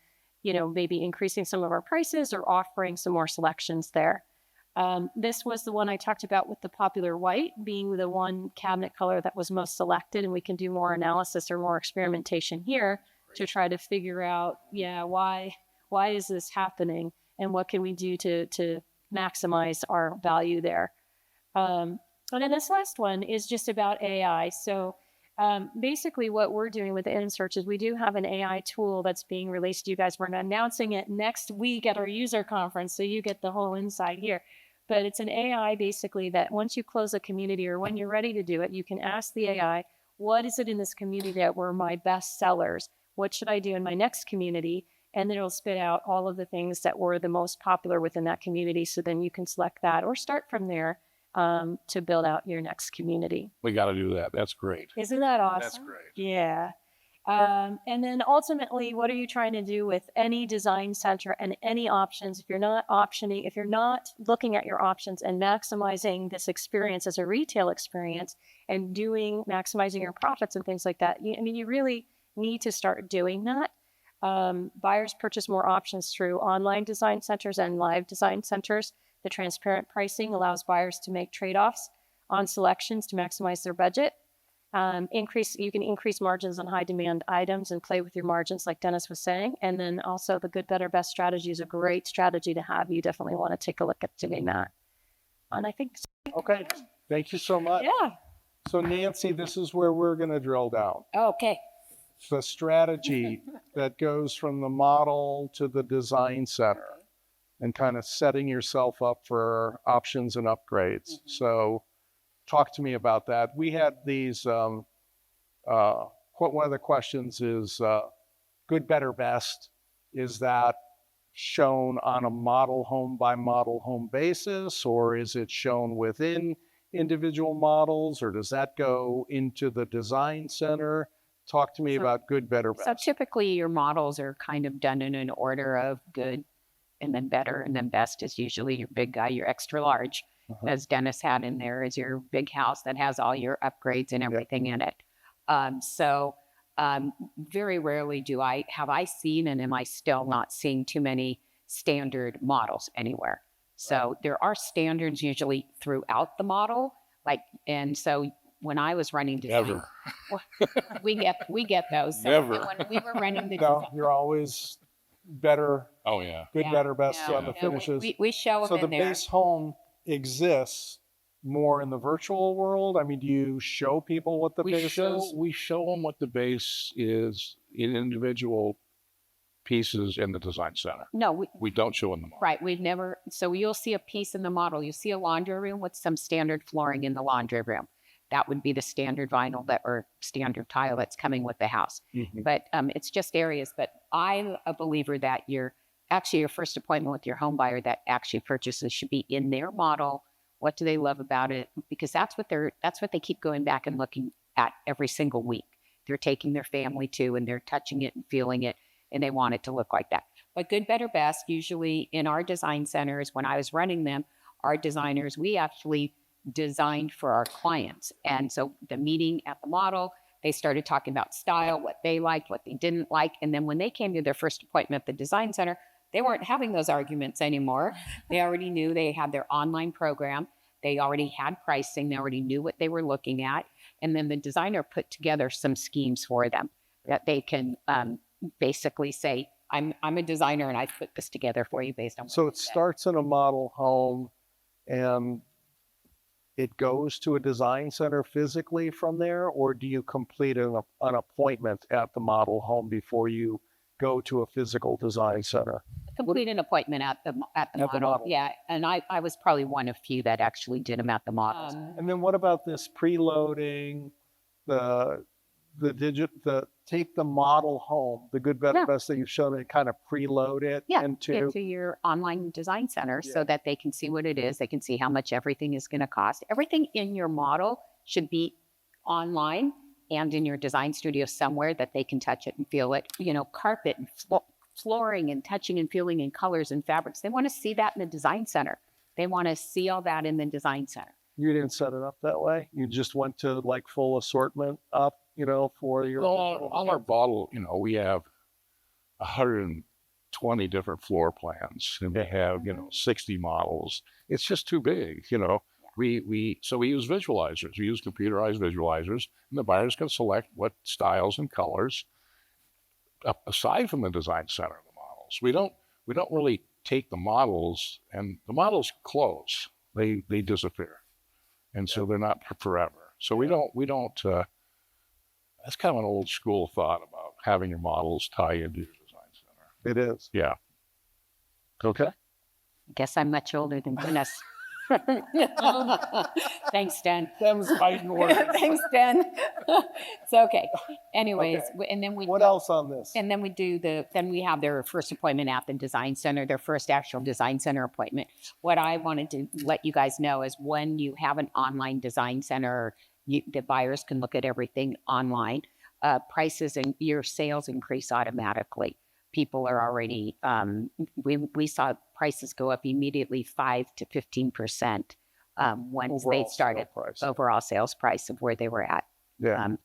Speaker 4: maybe increasing some of our prices or offering some more selections there. This was the one I talked about with the popular white being the one cabinet color that was most selected, and we can do more analysis or more experimentation here to try to figure out, why is this happening and what can we do to maximize our value there. And then this last one is just about AI. So basically what we're doing with InSearch is we do have an AI tool that's being released to you guys. We're announcing it next week at our user conference, so you get the whole insight here. But it's an AI basically that once you close a community or when you're ready to do it, you can ask the AI, what is it in this community that were my best sellers? What should I do in my next community? And then it'll spit out all of the things that were the most popular within that community. So then you can select that or start from there to build out your next community.
Speaker 5: We got to do that. That's great.
Speaker 4: Isn't that awesome?
Speaker 5: That's great.
Speaker 4: Yeah. And then ultimately, what are you trying to do with any design center and any options? If you're not looking at your options and maximizing this experience as a retail experience and maximizing your profits and things like that, you really need to start doing that. Buyers purchase more options through online design centers and live design centers. The transparent pricing allows buyers to make trade-offs on selections to maximize their budget. You can increase margins on high demand items and play with your margins like Dennis was saying. And then also the good, better, best strategy is a great strategy to have. You definitely want to take a look at doing that. And I think.
Speaker 1: Okay, thank you so much.
Speaker 4: Yeah.
Speaker 1: So Nancy, this is where we're going to drill down.
Speaker 4: Okay.
Speaker 1: The strategy that goes from the model to the design center and kind of setting yourself up for options and upgrades. So talk to me about that. We had these, one of the questions is good, better, best. Is that shown on a model home by model home basis, or is it shown within individual models, or does that go into the design center? Talk to me about good, better, best.
Speaker 3: So typically your models are kind of done in an order of good and then better, and then best is usually your big guy, your extra large, as Dennis had in there, is your big house that has all your upgrades and everything in it. Very rarely have I seen, and am I still not seeing too many standard models anywhere. So there are standards usually throughout the model, and so when I was running design,
Speaker 5: Never.
Speaker 3: we get those. So
Speaker 5: Never.
Speaker 3: when we were running the
Speaker 1: No,
Speaker 3: design,
Speaker 1: you're always better,
Speaker 5: Oh, yeah.
Speaker 1: good,
Speaker 3: Yeah,
Speaker 1: better, best
Speaker 3: no,
Speaker 1: on the
Speaker 3: no,
Speaker 1: finishes.
Speaker 3: we show
Speaker 1: So
Speaker 3: them
Speaker 1: the
Speaker 3: in there.
Speaker 1: base home exists more in the virtual world? I mean, do you show people what the base is?
Speaker 5: We show them what the base is in individual pieces in the design center.
Speaker 3: No,
Speaker 5: We don't show them the model.
Speaker 3: right. We've never, so you'll see a piece in the model. You see a laundry room with some standard flooring in the laundry room. That would be the standard vinyl or standard tile that's coming with the house.
Speaker 5: Mhm.
Speaker 3: But it's just areas. But I'm a believer that your first appointment with your home buyer that actually purchases should be in their model. What do they love about it? Because that's what they keep going back and looking at every single week. They're taking their family to, and they're touching it and feeling it, and they want it to look like that. But good, better, best, usually in our design centers, when I was running them, our designers, we actually designed for our clients. And so the meeting at the model, they started talking about style, what they liked, what they didn't like. And then when they came to their first appointment at the design center, they weren't having those arguments anymore. They already knew. They had their online program. They already had pricing. They already knew what they were looking at. And then the designer put together some schemes for them that they can basically say, I'm a designer and I put this together for you based on what
Speaker 1: So
Speaker 3: you
Speaker 1: it
Speaker 3: said.
Speaker 1: starts in a model home and it goes to a design center physically from there, or do you complete an appointment at the model home before you go to a physical design center?
Speaker 3: Complete an appointment at the model. Yeah, and I was probably one of few that actually did them at the models.
Speaker 1: And then what about this preloading, take the model home, the good, better,
Speaker 3: Yeah.
Speaker 1: best that you've shown, and kind of preload it
Speaker 3: into your online design center so that they can see what it is. They can see how much everything is going to cost. Everything in your model should be online and in your design studio somewhere that they can touch it and feel it. You know, carpet and flooring and touching and feeling and colors and fabrics. They want to see that in the design center. They want to see all that in the design center.
Speaker 1: You didn't set it up that way. You just went to like full assortment up, you know, for your.
Speaker 5: Well, on our bottle, you know, we have 120 different floor plans, and we have, you know, 60 models. It's just too big, you know. So we use visualizers. We use computerized visualizers, and the buyers can select what styles and colors. Aside from the design center of the models, we don't really take the models, and the models close. They disappear, and so they're not forever. So we don't. That's kind of an old school thought about having your models tie into your design center.
Speaker 1: It is.
Speaker 5: Yeah.
Speaker 1: Okay.
Speaker 3: I guess I'm much older than Dennis. Thanks, Dan.
Speaker 1: Them's fighting words.
Speaker 3: Thanks, Dan. It's okay. Anyways, and then we.
Speaker 1: What else on this?
Speaker 3: And then we have their first appointment at the design center, their first actual design center appointment. What I wanted to let you guys know is when you have an online design center, the buyers can look at everything online. Prices and your sales increase automatically. People are already, we saw prices go up immediately 5 to 15% once they started overall sales price of where they were at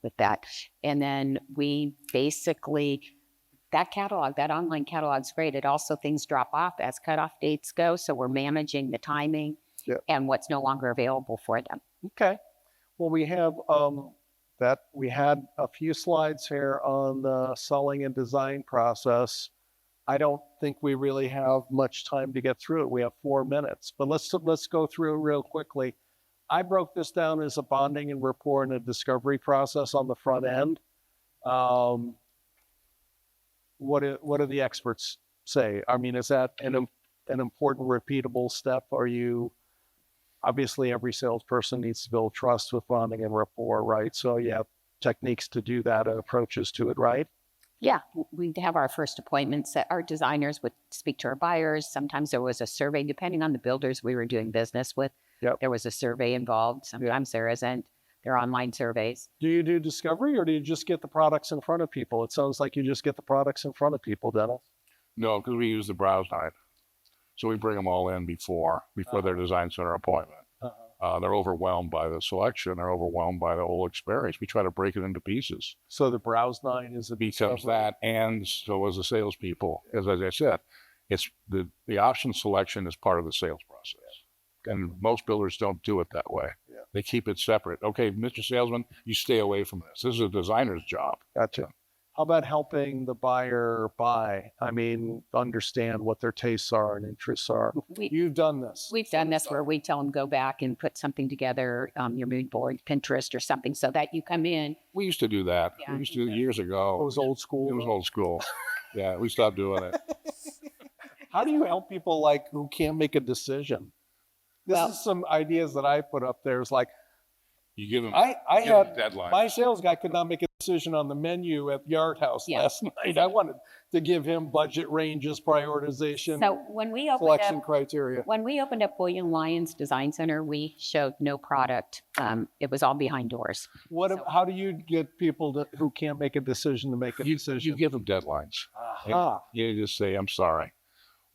Speaker 3: with that. And then we basically, that online catalog's great. It also, things drop off as cutoff dates go. So we're managing the timing and what's no longer available for them.
Speaker 1: Okay. Well, we have we had a few slides here on the selling and design process. I don't think we really have much time to get through it. We have 4 minutes, but let's go through it real quickly. I broke this down as a bonding and rapport and a discovery process on the front end. What do the experts say? I mean, is that an important, repeatable step? Obviously, every salesperson needs to build trust with bonding and rapport, right? So you have techniques to do that, approaches to it, right?
Speaker 3: Yeah, we'd have our first appointments. Our designers would speak to our buyers. Sometimes there was a survey, depending on the builders we were doing business with. There was a survey involved. Sometimes there isn't. There are online surveys.
Speaker 1: Do you do discovery, or do you just get the products in front of people? It sounds like you just get the products in front of people, Dennis.
Speaker 5: No, because we use the browse night. So we bring them all in before their design center appointment. They're overwhelmed by the selection. They're overwhelmed by the whole experience. We try to break it into pieces.
Speaker 1: So the browse night is a
Speaker 5: becomes that, and so as the salespeople, as I said, it's the option selection is part of the sales process. And most builders don't do it that way. They keep it separate. Okay, Mr. Salesman, you stay away from this. This is a designer's job.
Speaker 1: Gotcha. How about helping the buyer buy? I mean, understand what their tastes are and interests are. You've done this.
Speaker 3: We've done this where we tell them go back and put something together, your mood board, Pinterest or something, so that you come in.
Speaker 5: We used to do that.
Speaker 3: Yeah,
Speaker 5: we used to do it years ago.
Speaker 1: It was old school.
Speaker 5: It was old school. Yeah, we stopped doing it.
Speaker 1: How do you help people like who can't make a decision? This is some ideas that I put up there. It's like,
Speaker 5: you give them.
Speaker 1: I had
Speaker 5: deadline.
Speaker 1: My sales guy could not make a decision on the menu at Yard House last night. I wanted to give him budget ranges, prioritization,
Speaker 3: so when we opened
Speaker 1: selection
Speaker 3: up,
Speaker 1: criteria.
Speaker 3: When we opened up William Lyons Design Center, we showed no product. It was all behind doors.
Speaker 1: How do you get people who can't make a decision to make a decision?
Speaker 5: You give them deadlines. You just say, I'm sorry.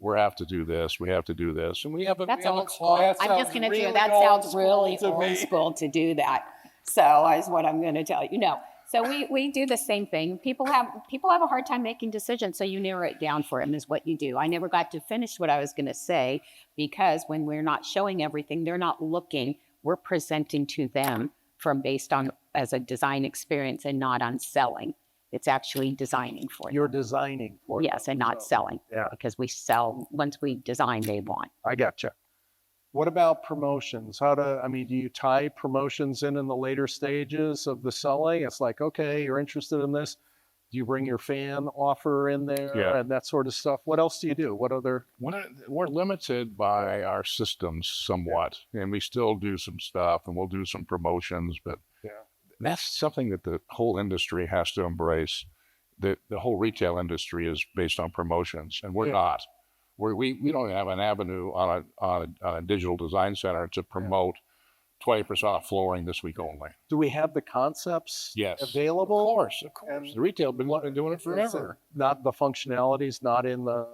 Speaker 5: We have to do this. We have to do this. And we have a
Speaker 3: That's
Speaker 5: we have a
Speaker 3: old school.
Speaker 5: clause.
Speaker 3: I'm just going to tell you, that sounds really old school to do that. So is what I'm going to tell you. No. So we do the same thing. People have a hard time making decisions. So you narrow it down for them is what you do. I never got to finish what I was going to say because when we're not showing everything, they're not looking. We're presenting to them based on as a design experience and not on selling. It's actually designing for them.
Speaker 1: You're designing for them.
Speaker 3: Yes, and not selling.
Speaker 1: Yeah.
Speaker 3: Because we sell, once we design, they want.
Speaker 1: I gotcha. What about promotions? Do you tie promotions in the later stages of the selling? It's like, okay, you're interested in this. Do you bring your fan offer in there and that sort of stuff? What else do you do? What other?
Speaker 5: We're limited by our systems somewhat, and we still do some stuff, and we'll do some promotions, but that's something that the whole industry has to embrace. The whole retail industry is based on promotions, and we're not. We don't have an avenue on a digital design center to promote 20% off flooring this week only.
Speaker 1: Do we have the concepts
Speaker 5: Yes.
Speaker 1: available?
Speaker 5: Of course.
Speaker 1: And
Speaker 5: The retail been doing it forever.
Speaker 1: Not the functionalities, not in the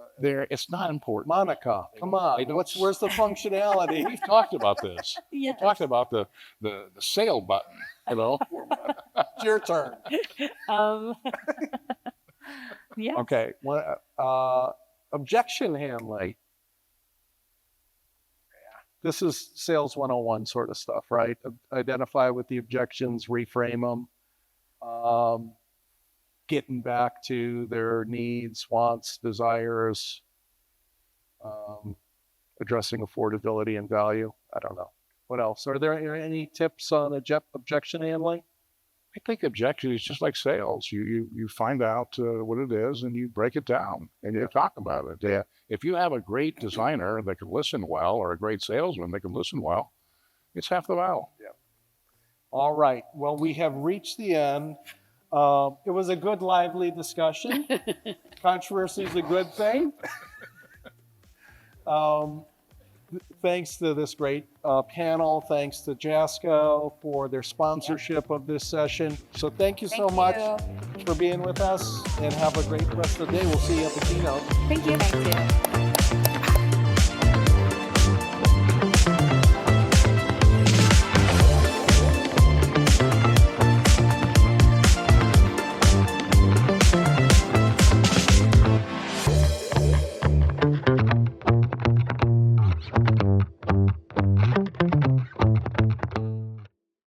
Speaker 5: It's not important.
Speaker 1: Monica. Come on, where's the functionality?
Speaker 5: We've talked about this.
Speaker 4: Yeah.
Speaker 5: We've talked about the sale button, you know?
Speaker 1: It's your turn.
Speaker 4: Um, yeah.
Speaker 1: Okay. Objection handling. This is sales 101 sort of stuff, right? Identify with the objections, reframe them, getting back to their needs, wants, desires, addressing affordability and value. I don't know. What else? Are there any tips on objection handling?
Speaker 5: I think objection is just like sales. You find out what it is and you break it down and you talk about it. Yeah. If you have a great designer that can listen well or a great salesman that can listen well, it's half the battle.
Speaker 1: Yeah. All right. Well, we have reached the end. It was a good, lively discussion. Controversy is a good thing. Thanks to this great panel. Thanks to Jasco for their sponsorship of this session. So thank you so much for being with us, and have a great rest of the day. We'll see you at the keynote.
Speaker 4: Thank you.
Speaker 3: Thank you.